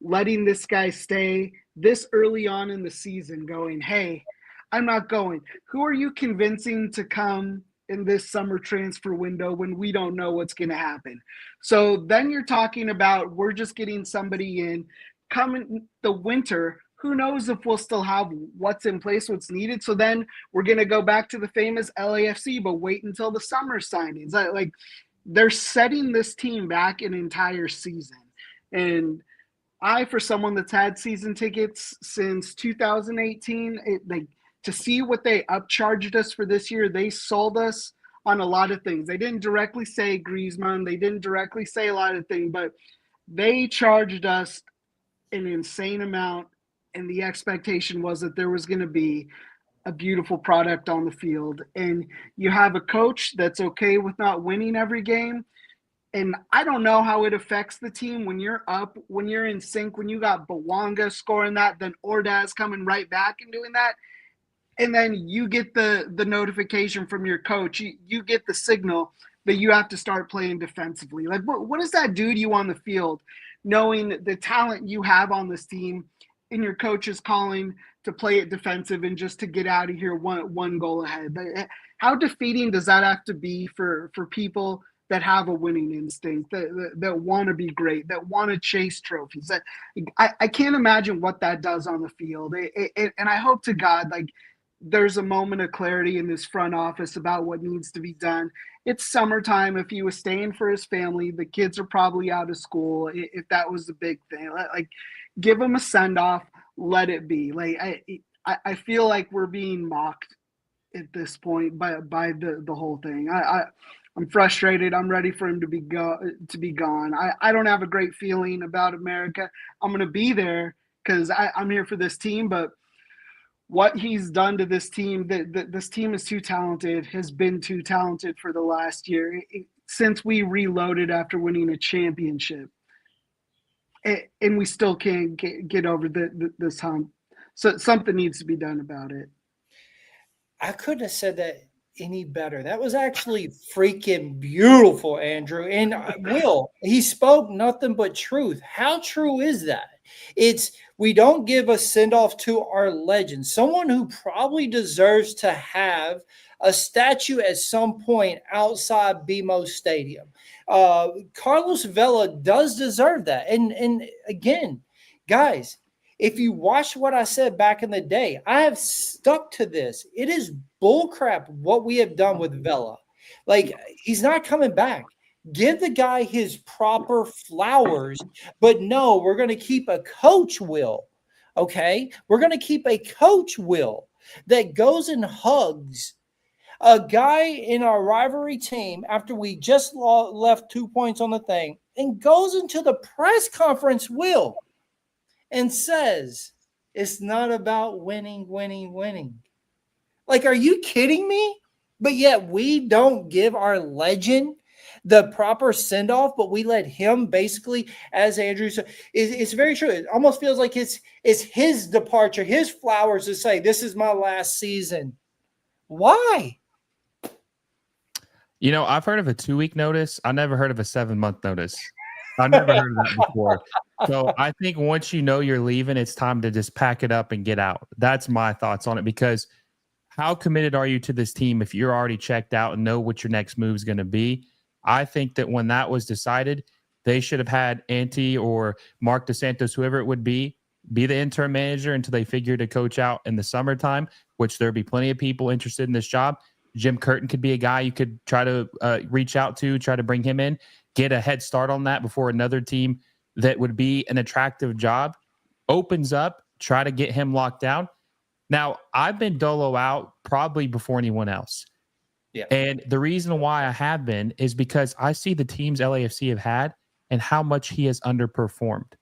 letting this guy stay this early on in the season going, hey, I'm not going. Who are you convincing to come in this summer transfer window when we don't know what's going to happen? So then you're talking about we're just getting somebody in coming the winter. Who knows if we'll still have what's in place, what's needed. So then we're going to go back to the famous LAFC, but wait until the summer signings. Like they're setting this team back an entire season. And for someone that's had season tickets since 2018, to see what they upcharged us for this year, they sold us on a lot of things. They didn't directly say Griezmann. They didn't directly say a lot of things, but they charged us an insane amount. And the expectation was that there was going to be a beautiful product on the field. And you have a coach that's okay with not winning every game. And I don't know how it affects the team when you're up, when you're in sync, when you got Bouanga scoring that, then Ordaz coming right back and doing that. And then you get the notification from your coach. You get the signal that you have to start playing defensively. Like, what does that do to you on the field, knowing the talent you have on this team and your coach is calling to play it defensive and just to get out of here one goal ahead? How defeating does that have to be for people that have a winning instinct, that want to be great, that want to chase trophies? I can't imagine what that does on the field. And I hope to God, like, there's a moment of clarity in this front office about what needs to be done. It's summertime. If he was staying for his family, the kids are probably out of school. If that was the big thing, like, give him a send-off, let it be. Like, I feel like we're being mocked at this point by the whole thing. I'm frustrated. I'm ready for him to be gone. I don't have a great feeling about America. I'm going to be there because I'm here for this team, but what he's done to this team, this team is too talented, has been too talented for the last year since we reloaded after winning a championship. And we still can't get over this hump. So something needs to be done about it. I couldn't have said that any better. That was actually freaking beautiful, Andrew. And Will, he spoke nothing but truth. How true is that? We don't give a send-off to our legend, someone who probably deserves to have a statue at some point outside BMO Stadium. Carlos Vela does deserve that. And again, guys, if you watch what I said back in the day, I have stuck to this. It is bullcrap what we have done with Vela. Like, he's not coming back. Give the guy his proper flowers. But no, we're going to keep a coach, Will. Okay? We're going to keep a coach, Will, that goes and hugs a guy in our rivalry team after we just left 2 points on the thing and goes into the press conference, Will, and says, it's not about winning. Like, are you kidding me? But yet we don't give our legend the proper send-off, but we let him basically, as Andrew said, it's very true. It almost feels like it's his departure, his flowers to say, this is my last season. Why? You know, I've heard of a 2-week notice. I never heard of a 7-month notice. I've never heard of that before. So I think once you know you're leaving, it's time to just pack it up and get out. That's my thoughts on it, because how committed are you to this team if you're already checked out and know what your next move is going to be? I think that when that was decided, they should have had Ante or Mark DeSantos, whoever it would be the interim manager until they figured a coach out in the summertime, which there'd be plenty of people interested in this job. Jim Curtin could be a guy you could try to reach out to, try to bring him in, get a head start on that before another team that would be an attractive job opens up, try to get him locked down. Now, I've been Dolo out probably before anyone else. Yeah. And the reason why I have been is because I see the teams LAFC have had and how much he has underperformed,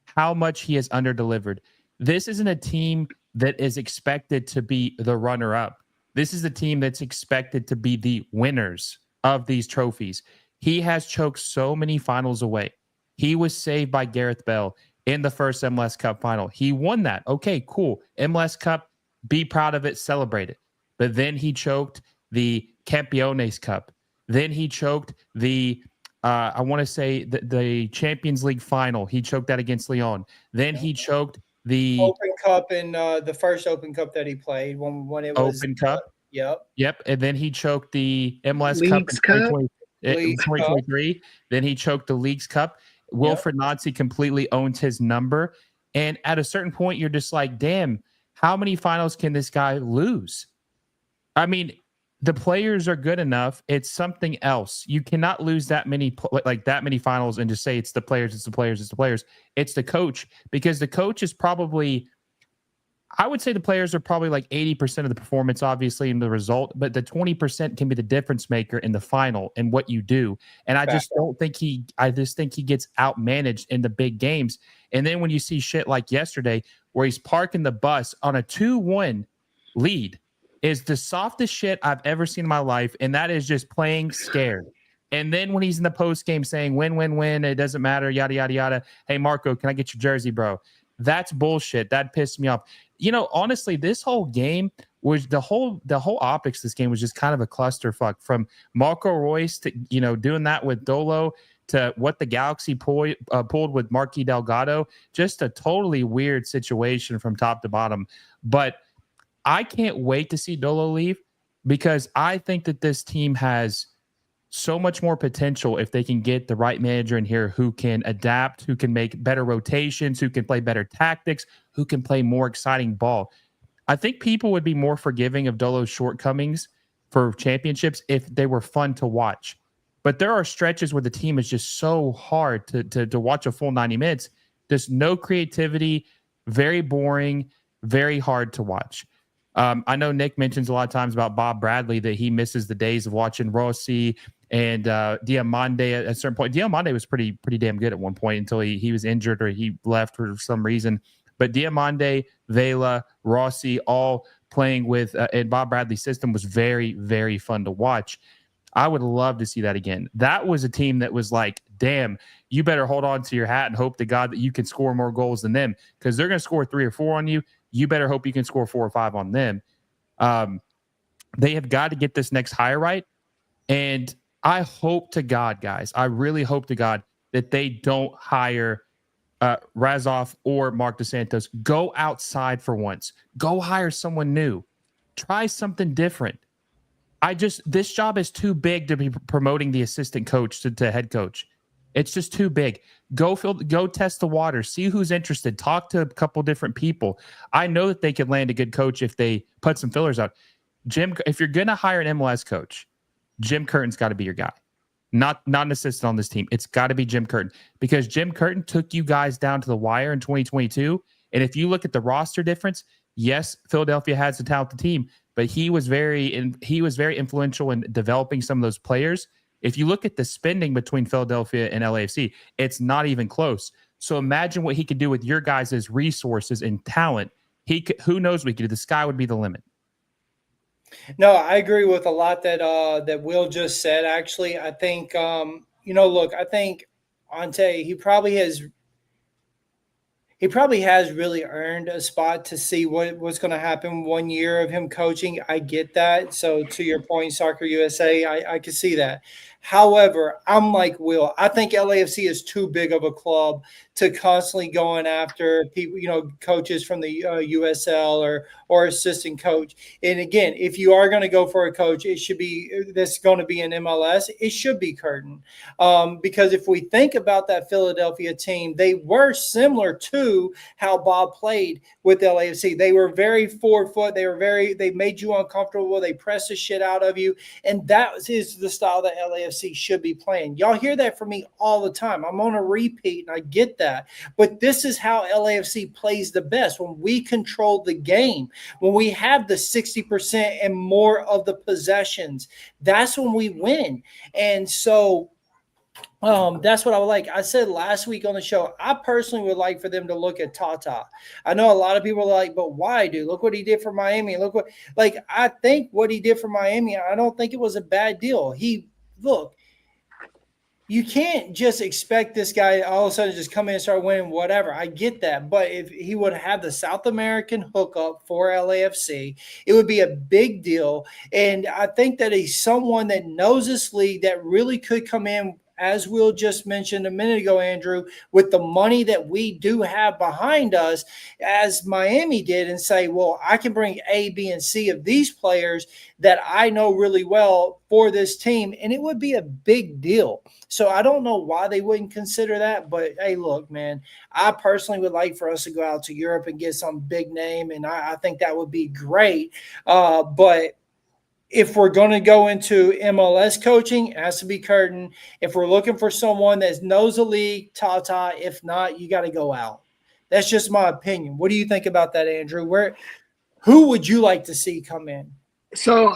how much he has underdelivered. This isn't a team that is expected to be the runner-up. This is a team that's expected to be the winners of these trophies. He has choked so many finals away. He was saved by Gareth Bale in the first MLS Cup final. He won that. Okay, cool. MLS Cup, be proud of it, celebrate it. But then he choked the Campeones Cup. Then he choked the, I want to say, the Champions League final. He choked that against Lyon. Then he choked the Open Cup in the first Open Cup that he played when it was Open Cup. Yep. And then he choked the MLS Leagues Cup in Cup? 2023. Then he choked the Leagues Cup. Wilfred Nancy completely owns his number. And at a certain point, you're just like, damn, how many finals can this guy lose? I mean, the players are good enough. It's something else. You cannot lose that many finals and just say it's the players, it's the players, it's the players. It's the coach, because the coach is probably, I would say the players are probably like 80% of the performance, obviously, in the result, but the 20% can be the difference maker in the final and what you do. And I just think he gets outmanaged in the big games. And then when you see shit like yesterday, where he's parking the bus on a 2-1 lead, is the softest shit I've ever seen in my life. And that is just playing scared. And then when he's in the post game saying, win, win, win, it doesn't matter, yada, yada, yada. Hey, Marco, can I get your jersey, bro? That's bullshit. That pissed me off. You know, honestly, this whole game was the whole optics of this game was just kind of a clusterfuck, from Marco Royce to, doing that with Dolo, to what the Galaxy pulled with Marquis Delgado. Just a totally weird situation from top to bottom. But I can't wait to see Dolo leave, because I think that this team has so much more potential if they can get the right manager in here who can adapt, who can make better rotations, who can play better tactics, who can play more exciting ball. I think people would be more forgiving of Dolo's shortcomings for championships if they were fun to watch. But there are stretches where the team is just so hard to watch a full 90 minutes. There's no creativity, very boring, very hard to watch. I know Nick mentions a lot of times about Bob Bradley that he misses the days of watching Rossi and Diamande at a certain point. Diamande was pretty damn good at one point until he was injured or he left for some reason. But Diamande, Vela, Rossi, all playing with in Bob Bradley's system was very, very fun to watch. I would love to see that again. That was a team that was like, damn, you better hold on to your hat and hope to God that you can score more goals than them, because they're going to score 3 or 4 on you. You better hope you can score 4 or 5 on them. They have got to get this next hire right. And I hope to God, guys, I really hope to God that they don't hire Razov or Mark DeSantos. Go outside for once. Go hire someone new. Try something different. This job is too big to be promoting the assistant coach to head coach. It's just too big. Go test the water. See who's interested. Talk to a couple different people. I know that they could land a good coach if they put some fillers out. If you're going to hire an MLS coach, Jim Curtin's got to be your guy. Not an assistant on this team. It's got to be Jim Curtin, because Jim Curtin took you guys down to the wire in 2022. And if you look at the roster difference, yes, Philadelphia has a talented team, but he was very influential in developing some of those players. If you look at the spending between Philadelphia and LAFC, it's not even close. So imagine what he could do with your guys' resources and talent. Who knows what he could do? The sky would be the limit. No, I agree with a lot that Will just said. Actually, I think I think Ante, he probably has really earned a spot to see what's going to happen 1 year of him coaching. I get that. So to your point, Soccer USA, I can see that. However, I'm like Will. I think LAFC is too big of a club to constantly going after people, coaches from the USL or assistant coach. And again, if you are going to go for a coach, it should be that's going to be an MLS. It should be Curtin, because if we think about that Philadelphia team, they were similar to how Bob played with LAFC. They were very forefoot. They made you uncomfortable. They pressed the shit out of you, and that is the style that LAFC LAFC should be playing. Y'all hear that from me all the time. I'm on a repeat, and I get that. But this is how LAFC plays the best, when we control the game, when we have the 60% and more of the possessions. That's when we win. And so that's what I would like. I said last week on the show, I personally would like for them to look at Tata. I know a lot of people are like, but why, dude? Look what he did for Miami. Look what, like, I think what he did for Miami, I don't think it was a bad deal. You can't just expect this guy all of a sudden just come in and start winning whatever. I get that. But if he would have the South American hookup for LAFC, it would be a big deal. And I think that he's someone that knows this league that really could come in, as Will just mentioned a minute ago, Andrew, with the money that we do have behind us, as Miami did, and say, well, I can bring A, B, and C of these players that I know really well for this team, and it would be a big deal. So I don't know why they wouldn't consider that, but hey, look, man, I personally would like for us to go out to Europe and get some big name, and I think that would be great. But if we're going to go into MLS coaching, it has to be Curtin. If we're looking for someone that knows the league, Tata. If not, you got to go out. That's just my opinion. What do you think about that, Andrew? Who would you like to see come in? So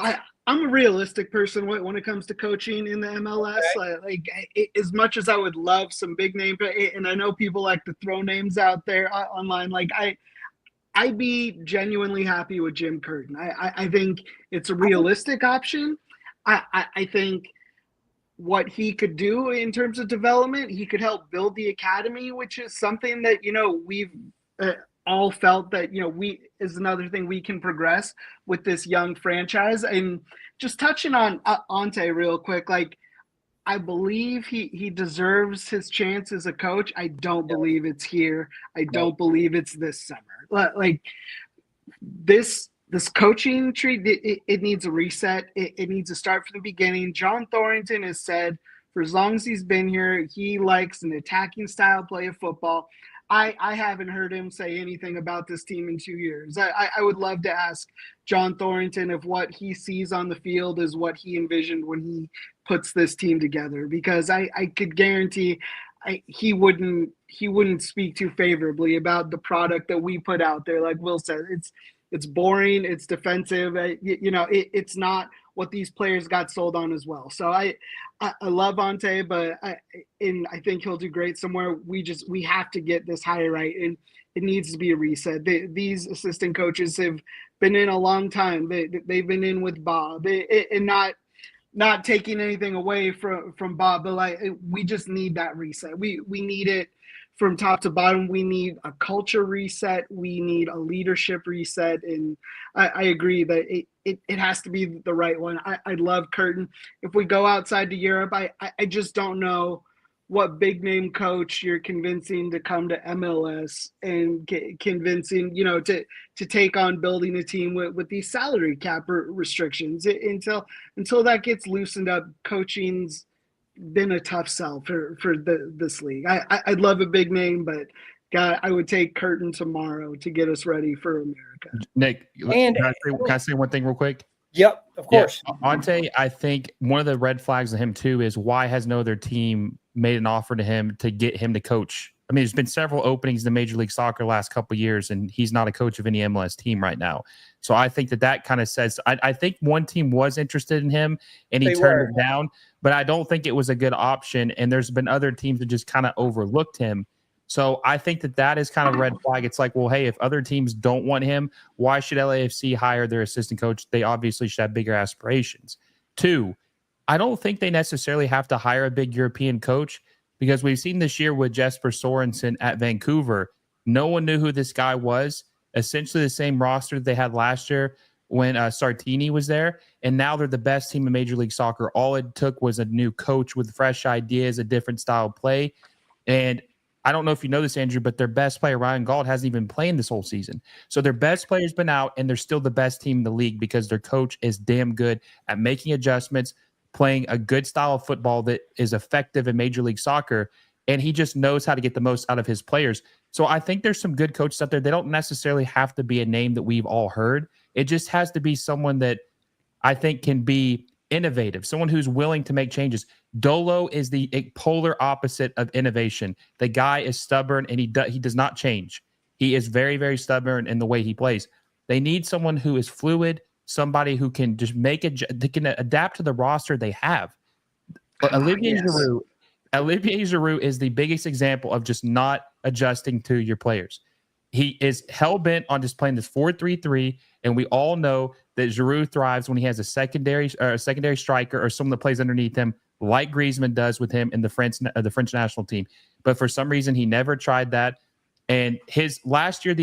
I'm a realistic person when it comes to coaching in the MLS. Okay. As much as I would love some big name, and I know people like to throw names out there online, I'd be genuinely happy with Jim Curtin. I think it's a realistic option. I think what he could do in terms of development, he could help build the academy, which is something that, we've all felt that, is another thing we can progress with this young franchise. And just touching on Ante real quick, I believe he deserves his chance as a coach. I don't believe it's here. I don't believe it's this summer. This coaching tree, it needs a reset. It needs to start from the beginning. John Thornton has said for as long as he's been here, he likes an attacking style play of football. I haven't heard him say anything about this team in 2 years. I would love to ask John Thornton if what he sees on the field is what he envisioned when he puts this team together, because I could guarantee he wouldn't speak too favorably about the product that we put out there. Like Will said, it's boring, it's defensive. It's not what these players got sold on as well. So I love Ante, but I think he'll do great somewhere. We have to get this hire right, and it needs to be a reset. These assistant coaches have been in a long time. They've been in with Bob, and not taking anything away from Bob, but we just need that reset. We need it from top to bottom. We need a culture reset. We need a leadership reset. And I agree that it has to be the right one. I love Curtin. If we go outside to Europe, I just don't know what big name coach you're convincing to come to MLS and convincing, to take on building a team with these salary cap restrictions. Until that gets loosened up, coaching's been a tough sell for this league. I'd love a big name, but God, I would take Curtin tomorrow to get us ready for America. Nick, can I say one thing real quick? Yep, of course. Yeah, Ante, I think one of the red flags of him too is why has no other team made an offer to him to get him to coach? I mean, there's been several openings in Major League Soccer last couple of years, and he's not a coach of any MLS team right now. So I think that kind of says I think one team was interested in him, and he turned it down. But I don't think it was a good option, and there's been other teams that just kind of overlooked him. So I think that is kind of a red flag. It's like, well, hey, if other teams don't want him, why should LAFC hire their assistant coach? They obviously should have bigger aspirations. 2, I don't think they necessarily have to hire a big European coach, because we've seen this year with Jesper Sorensen at Vancouver. No one knew who this guy was. Essentially the same roster they had last year when Sartini was there, and now they're the best team in Major League Soccer. All it took was a new coach with fresh ideas, a different style of play. And I don't know if you know this, Andrew, but their best player, Ryan Gauld, hasn't even been playing this whole season. So their best player's been out, and they're still the best team in the league because their coach is damn good at making adjustments, playing a good style of football that is effective in Major League Soccer, and he just knows how to get the most out of his players. So I think there's some good coaches out there. They don't necessarily have to be a name that we've all heard. It just has to be someone that I think can be innovative, someone who's willing to make changes. Dolo is the polar opposite of innovation. The guy is stubborn, and he does not change. He is very, very stubborn in the way he plays. They need someone who is fluid, somebody who can just they can adapt to the roster they have. But Olivier Giroud is the biggest example of just not adjusting to your players. He is hell-bent on just playing this 4-3-3, and we all know that Giroud thrives when he has a secondary striker or someone that plays underneath him, like Griezmann does with him in the French national team. But for some reason, he never tried that. And his last year,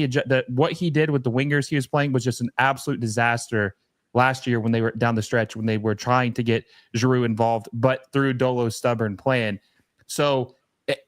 what he did with the wingers he was playing was just an absolute disaster last year when they were down the stretch, when they were trying to get Giroud involved, but through Dolo's stubborn plan. So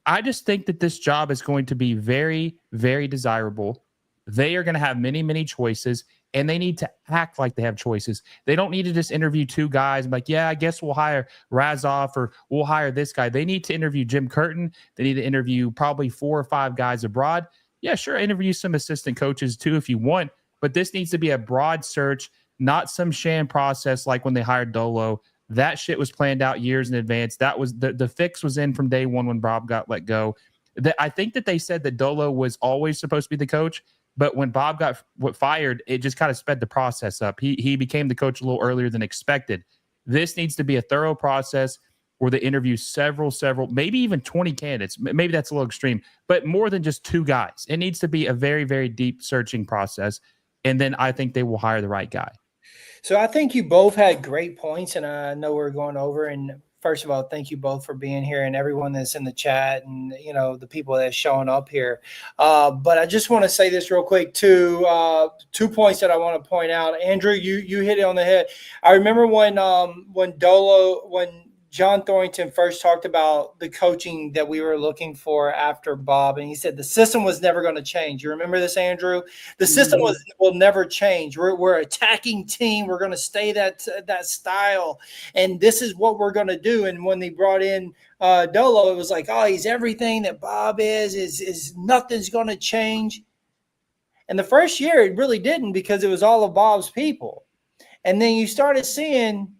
I just think that this job is going to be very, very desirable. They are going to have many, many choices, and they need to act like they have choices. They don't need to just interview two guys and be like, yeah, I guess we'll hire Razov or we'll hire this guy. They need to interview Jim Curtin. They need to interview probably 4 or 5 guys abroad. Yeah, sure, interview some assistant coaches too if you want, but this needs to be a broad search, not some sham process like when they hired Dolo. That shit was planned out years in advance. That was the fix was in from day one when Bob got let go. I think that they said that Dolo was always supposed to be the coach, but when Bob got fired, it just kind of sped the process up. He became the coach a little earlier than expected. This needs to be a thorough process where they interview several, maybe even 20 candidates. Maybe that's a little extreme, but more than just 2 guys. It needs to be a very, very deep searching process, and then I think they will hire the right guy. So I think you both had great points, and I know we're going over. And first of all, thank you both for being here, and everyone that's in the chat, and the people that's showing up here. But I just want to say this real quick too. 2 points that I want to point out. Andrew, you hit it on the head. I remember when John Thornton first talked about the coaching that we were looking for after Bob, and he said the system was never going to change. You remember this, Andrew? The system will never change. We're attacking team. We're going to stay that style, and this is what we're going to do. And when they brought in Dolo, it was like, oh, he's everything that Bob is nothing's going to change. And the first year it really didn't, because it was all of Bob's people. And then you started seeing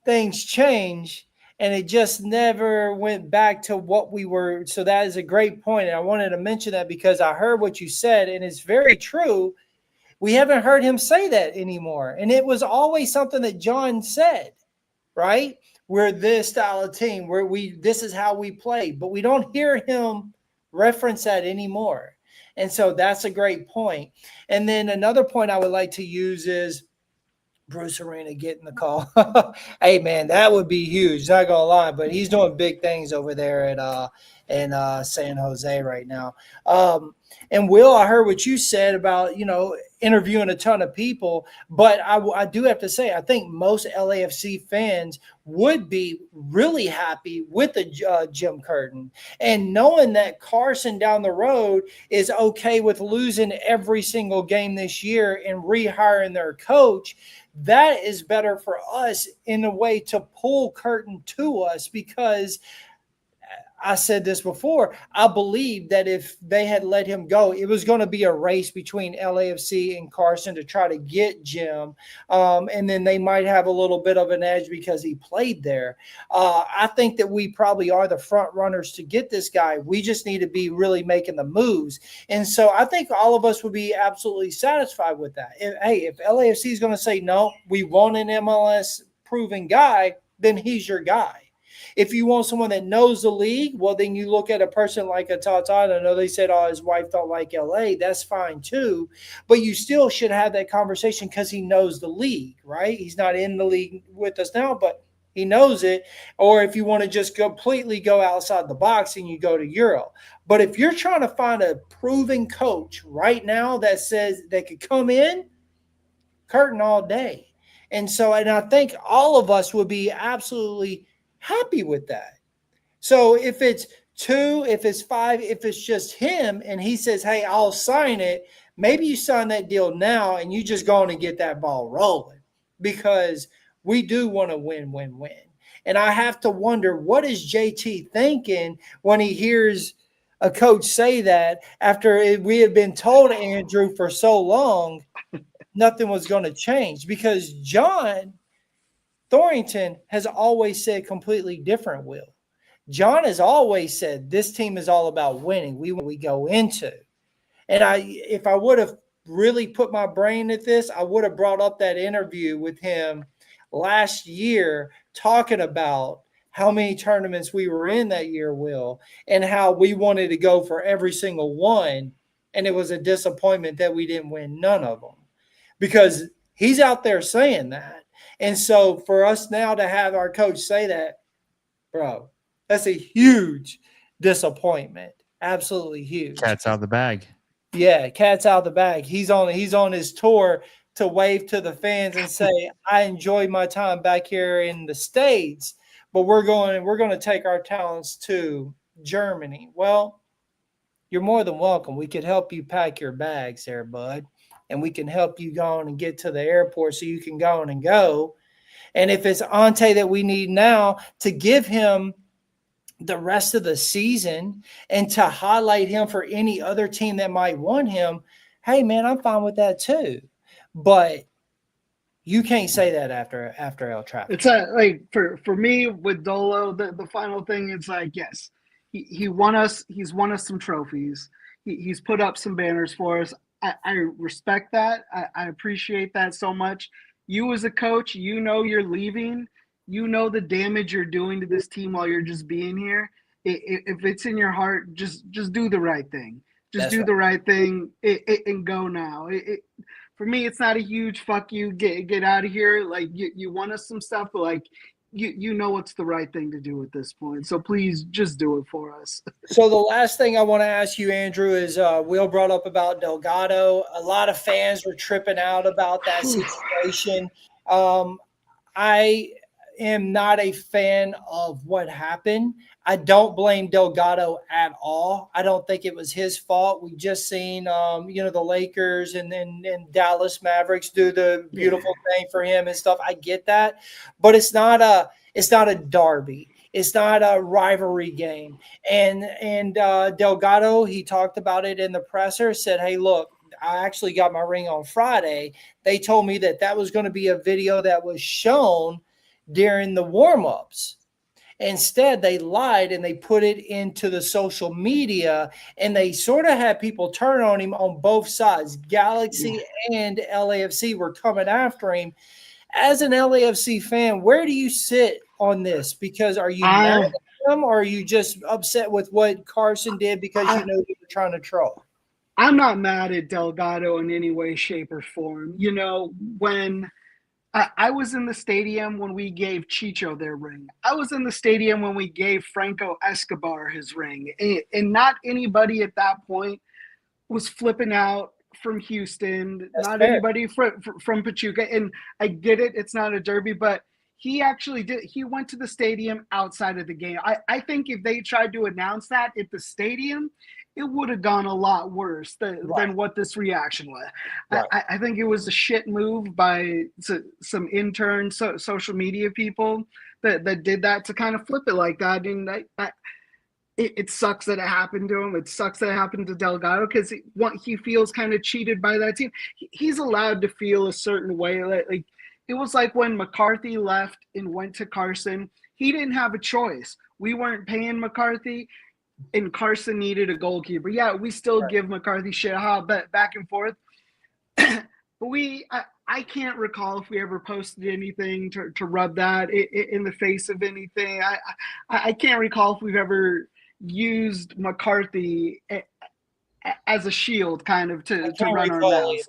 things change, and it just never went back to what we were. So that is a great point. And I wanted to mention that because I heard what you said, and it's very true. We haven't heard him say that anymore. And it was always something that John said, right? We're this style of team, this is how we play, but we don't hear him reference that anymore. And so that's a great point. And then another point I would like to use is Bruce Arena getting the call. Hey man, that would be huge. Not gonna lie, but he's doing big things over there in San Jose right now. And Will, I heard what you said about interviewing a ton of people, but I do have to say, I think most LAFC fans would be really happy with the Jim Curtin, and knowing that Carson down the road is okay with losing every single game this year and rehiring their coach. That is better for us in a way to pull Curtin to us, because I said this before, I believe that if they had let him go, it was going to be a race between LAFC and Carson to try to get Jim. And then they might have a little bit of an edge because he played there. I think that we probably are the front runners to get this guy. We just need to be really making the moves. And so I think all of us would be absolutely satisfied with that. If LAFC is going to say, no, we want an MLS proven guy, then he's your guy. If you want someone that knows the league, well, then you look at a person like a Tata. I know they said, oh, his wife don't like LA. That's fine too. But you still should have that conversation because he knows the league, right? He's not in the league with us now, but he knows it. Or if you want to just completely go outside the box and you go to Euro. But if you're trying to find a proven coach right now that says they could come in, Curtin all day. And I think all of us would be absolutely happy with that. So if it's 2, if it's 5, if it's just him and he says, hey, I'll sign it, maybe you sign that deal now and you just go on and get that ball rolling, because we do want to win. And I have to wonder, what is JT thinking when he hears a coach say that after we had been told, Andrew, for so long, nothing was going to change? Because John Thornton has always said completely different, Will. John has always said this team is all about winning. We go into. And if I would have really put my brain at this, I would have brought up that interview with him last year talking about how many tournaments we were in that year, Will, and how we wanted to go for every single one. And it was a disappointment that we didn't win none of them, because he's out there saying that. And so for us now to have our coach say that, bro, that's a huge disappointment. Absolutely huge. Cat's out of the bag. Yeah, cat's out of the bag. He's on his tour to wave to the fans and say, I enjoyed my time back here in the States, but we're going to take our talents to Germany. Well, you're more than welcome. We could help you pack your bags there, bud, and we can help you go on and get to the airport so you can go on and go. And if it's Ante that we need now to give him the rest of the season and to highlight him for any other team that might want him, hey, man, I'm fine with that too. But you can't say that after El Trafford. It's like for me with Dolo, the final thing is like, yes, he won us. He's won us some trophies. He's put up some banners for us. I respect that. I appreciate that so much. You as a coach, you know you're leaving. You know the damage you're doing to this team while you're just being here. If it's in your heart, just do the right thing. Just do the right thing and go now. For me, it's not a huge fuck you, get out of here. Like you want us some stuff, but like you know what's the right thing to do at this point. So please just do it for us. So the last thing I want to ask you, Andrew, is Will brought up about Delgado. A lot of fans were tripping out about that situation. I am not a fan of what happened. I don't blame Delgado at all. I don't think it was his fault. We just seen, the Lakers and Dallas Mavericks do the beautiful thing for him and stuff. I get that, but it's not a derby. It's not a rivalry game. And Delgado, he talked about it in the presser, said, hey, look, I actually got my ring on Friday. They told me that was going to be a video that was shown during the warm-ups. Instead, they lied and they put it into the social media, and they sort of had people turn on him on both sides. Galaxy and LAFC were coming after him. As an LAFC fan, where do you sit on this? Because are you mad at him, or are you just upset with what Carson did because you know you were trying to troll? I'm not mad at Delgado in any way, shape, or form. You know, when I was in the stadium when we gave Chicho their ring. I was in the stadium when we gave Franco Escobar his ring. And not anybody at that point was flipping out from Houston. That's not fair. Anybody from Pachuca. And I get it, it's not a derby, but he actually did. He went to the stadium outside of the game. I think if they tried to announce that at the stadium, it would have gone a lot worse than what this reaction was. Right. I think it was a shit move by some intern social media people that did that to kind of flip it like that. And it sucks that it happened to him. It sucks that it happened to Delgado because he feels kind of cheated by that team. He's allowed to feel a certain way. Like it was like when McCarthy left and went to Carson. He didn't have a choice. We weren't paying McCarthy. And Carson needed a goalkeeper. Yeah, we still give McCarthy shit back and forth. But I can't recall if we ever posted anything to rub that in the face of anything. I can't recall if we've ever used McCarthy as a shield kind of to run our mouths.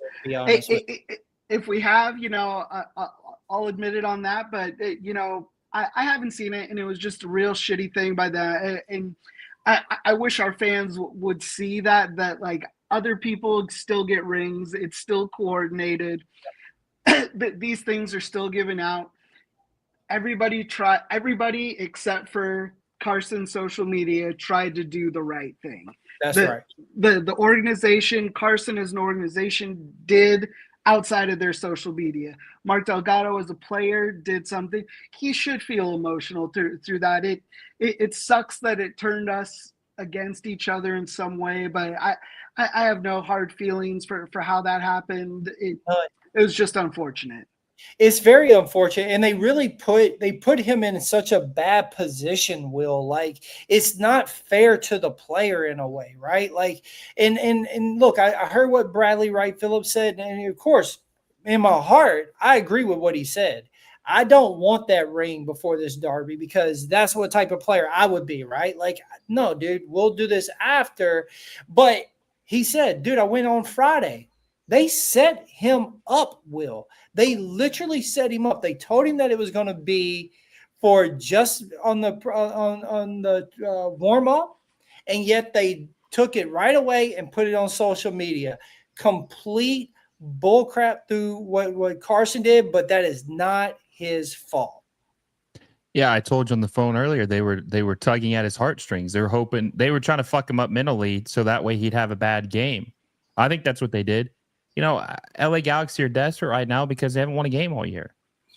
If we have, I'll admit it on that. But, I haven't seen it, and it was just a real shitty thing by that. And I wish our fans would see that like other people still get rings. It's still coordinated. These things are still given out. Everybody except for Carson's social media tried to do the right thing. That's right. The organization, Carson as an organization, did outside of their social media. Mark Delgado as a player did something. He should feel emotional through that. It sucks that it turned us against each other in some way, but I have no hard feelings for how that happened. It was just unfortunate. It's very unfortunate, and they really put him in such a bad position, Will. Like, it's not fair to the player in a way, right? Like, and look, I heard what Bradley Wright Phillips said, and of course, in my heart, I agree with what he said. I don't want that ring before this derby because that's what type of player I would be, right? Like, no, dude, we'll do this after. But he said, dude, I went on Friday. They set him up, Will. They literally set him up. They told him that it was going to be for just on the warm up, and yet they took it right away and put it on social media. Complete bullcrap through what Carson did, but that is not his fault. Yeah, I told you on the phone earlier they were tugging at his heartstrings. They were hoping they were trying to fuck him up mentally so that way he'd have a bad game. I think that's what they did. You know, LA Galaxy are desperate right now because they haven't won a game all year.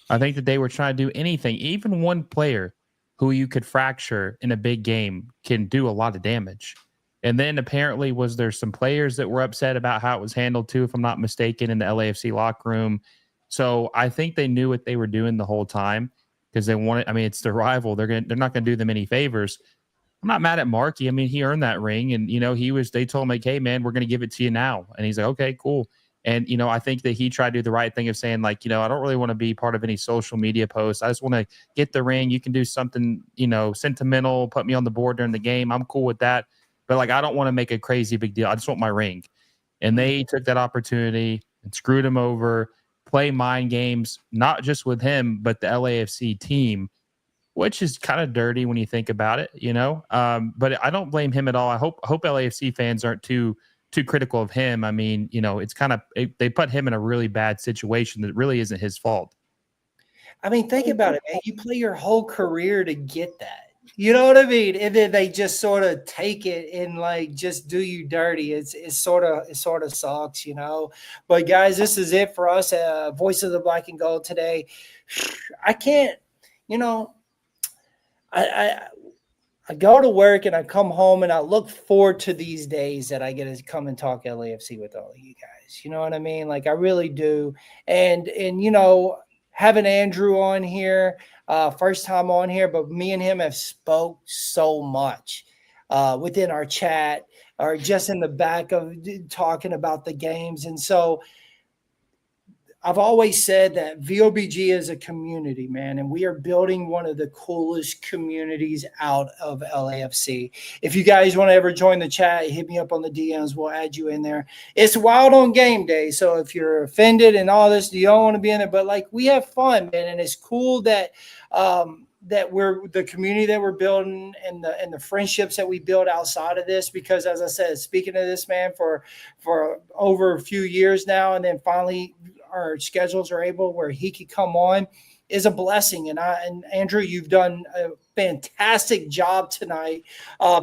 I think that they were trying to do anything. Even one player who you could fracture in a big game can do a lot of damage. And then apparently there's some players that were upset about how it was handled too, if I'm not mistaken, in the LAFC locker room. So I think they knew what they were doing the whole time because they wanted. I mean, it's their rival. They're not going to do them any favors. I'm not mad at Markey. I mean, he earned that ring, and they told him like, "Hey, man, we're going to give it to you now," and he's like, "Okay, cool." And I think that he tried to do the right thing of saying like, I don't really want to be part of any social media posts. I just want to get the ring. You can do something, sentimental, put me on the board during the game. I'm cool with that. But like, I don't want to make a crazy big deal. I just want my ring. And they took that opportunity and screwed him over, play mind games, not just with him, but the LAFC team, which is kind of dirty when you think about it, but I don't blame him at all. I hope LAFC fans aren't too critical of him. I mean, it's they put him in a really bad situation that really isn't his fault. I mean, think about it, man. You play your whole career to get that. You know what I mean? And then they just sort of take it and like just do you dirty. It sort of sucks, But guys, this is it for us. Voice of the Black and Gold today. I can't, I go to work and I come home and I look forward to these days that I get to come and talk LAFC with all of you guys. You know what I mean? Like I really do. And having Andrew on here, first time on here, but me and him have spoke so much within our chat or just in the back of talking about the games. And so I've always said that VOBG is a community, man, and we are building one of the coolest communities out of LAFC. If you guys want to ever join the chat, hit me up on the DMs. We'll add you in there. It's wild on game day, so if you're offended and all this, you don't want to be in there. But, like, we have fun, man, and it's cool that that we're the community that we're building and the friendships that we build outside of this. Because, as I said, speaking to this man for over a few years now, and then finally – our schedules are able where he could come on is a blessing. And Andrew, you've done a fantastic job tonight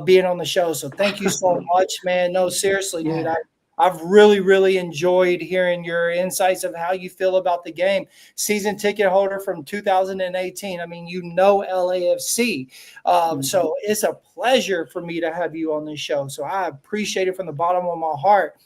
being on the show. So thank you so much, man. No, seriously, dude. I've really, really enjoyed hearing your insights of how you feel about the game. Season ticket holder from 2018. I mean, LAFC. So it's a pleasure for me to have you on this show. So I appreciate it from the bottom of my heart.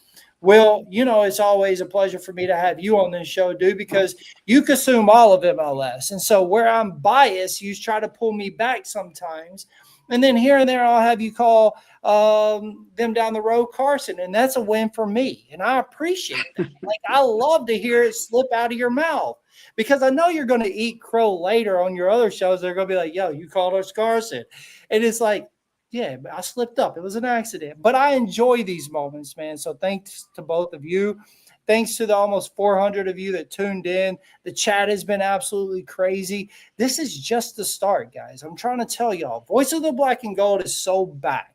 Well, it's always a pleasure for me to have you on this show, dude, because you consume all of MLS. And so where I'm biased, you try to pull me back sometimes. And then here and there, I'll have you call them down the road Carson. And that's a win for me. And I appreciate that. Like, I love to hear it slip out of your mouth because I know you're going to eat crow later on your other shows. They're going to be like, yo, you called us Carson. And it's like, yeah, I slipped up. It was an accident. But I enjoy these moments, man. So thanks to both of you. Thanks to the almost 400 of you that tuned in. The chat has been absolutely crazy. This is just the start, guys. I'm trying to tell y'all, Voice of the Black and Gold is so back.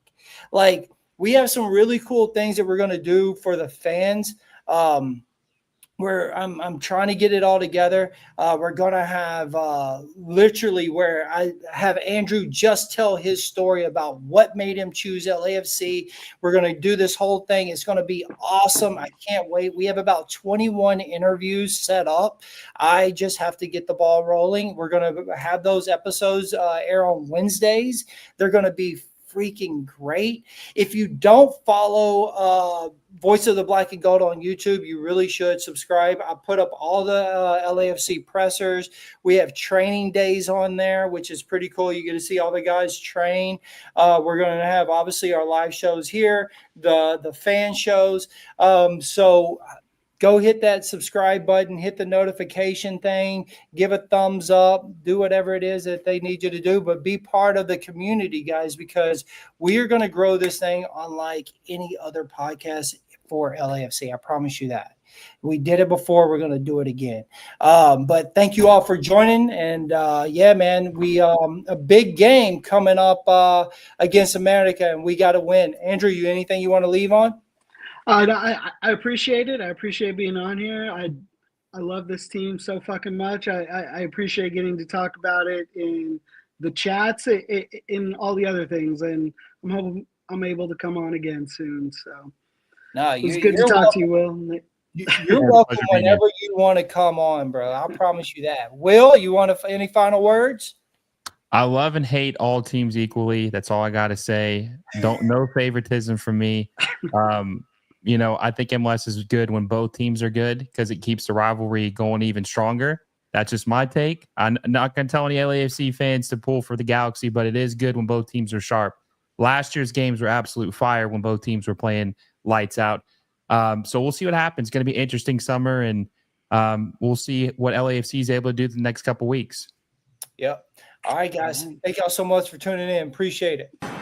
Like, we have some really cool things that we're going to do for the fans. Where I'm trying to get it all together. We're going to have literally where I have Andrew just tell his story about what made him choose LAFC. We're going to do this whole thing. It's going to be awesome. I can't wait. We have about 21 interviews set up. I just have to get the ball rolling. We're going to have those episodes air on Wednesdays. They're going to be freaking great. If you don't follow Voice of the Black and Gold on YouTube, you really should subscribe. I put up all the LAFC pressers. We have training days on there, which is pretty cool. You get to see all the guys train. We're going to have, obviously, our live shows here, the fan shows. So go hit that subscribe button, hit the notification thing, give a thumbs up, do whatever it is that they need you to do, but be part of the community, guys, because we are going to grow this thing unlike any other podcast for LAFC. I promise you that. We did it before. We're going to do it again. But thank you all for joining. And yeah, man, we a big game coming up against America, and we got to win. Andrew, anything you want to leave on? I appreciate it. I appreciate being on here. I love this team so fucking much. I appreciate getting to talk about it in the chats, in all the other things, and I'm hoping I'm able to come on again soon. So it's good to talk to you, Will. You're welcome whenever you want to come on, bro. I promise you that. Will, you want any final words? I love and hate all teams equally. That's all I got to say. No favoritism from me. You know, I think MLS is good when both teams are good because it keeps the rivalry going even stronger. That's just my take. I'm not going to tell any LAFC fans to pull for the Galaxy, but it is good when both teams are sharp. Last year's games were absolute fire when both teams were playing lights out. So we'll see what happens. It's going to be an interesting summer, and we'll see what LAFC is able to do the next couple weeks. Yep. All right, guys. Thank y'all so much for tuning in. Appreciate it.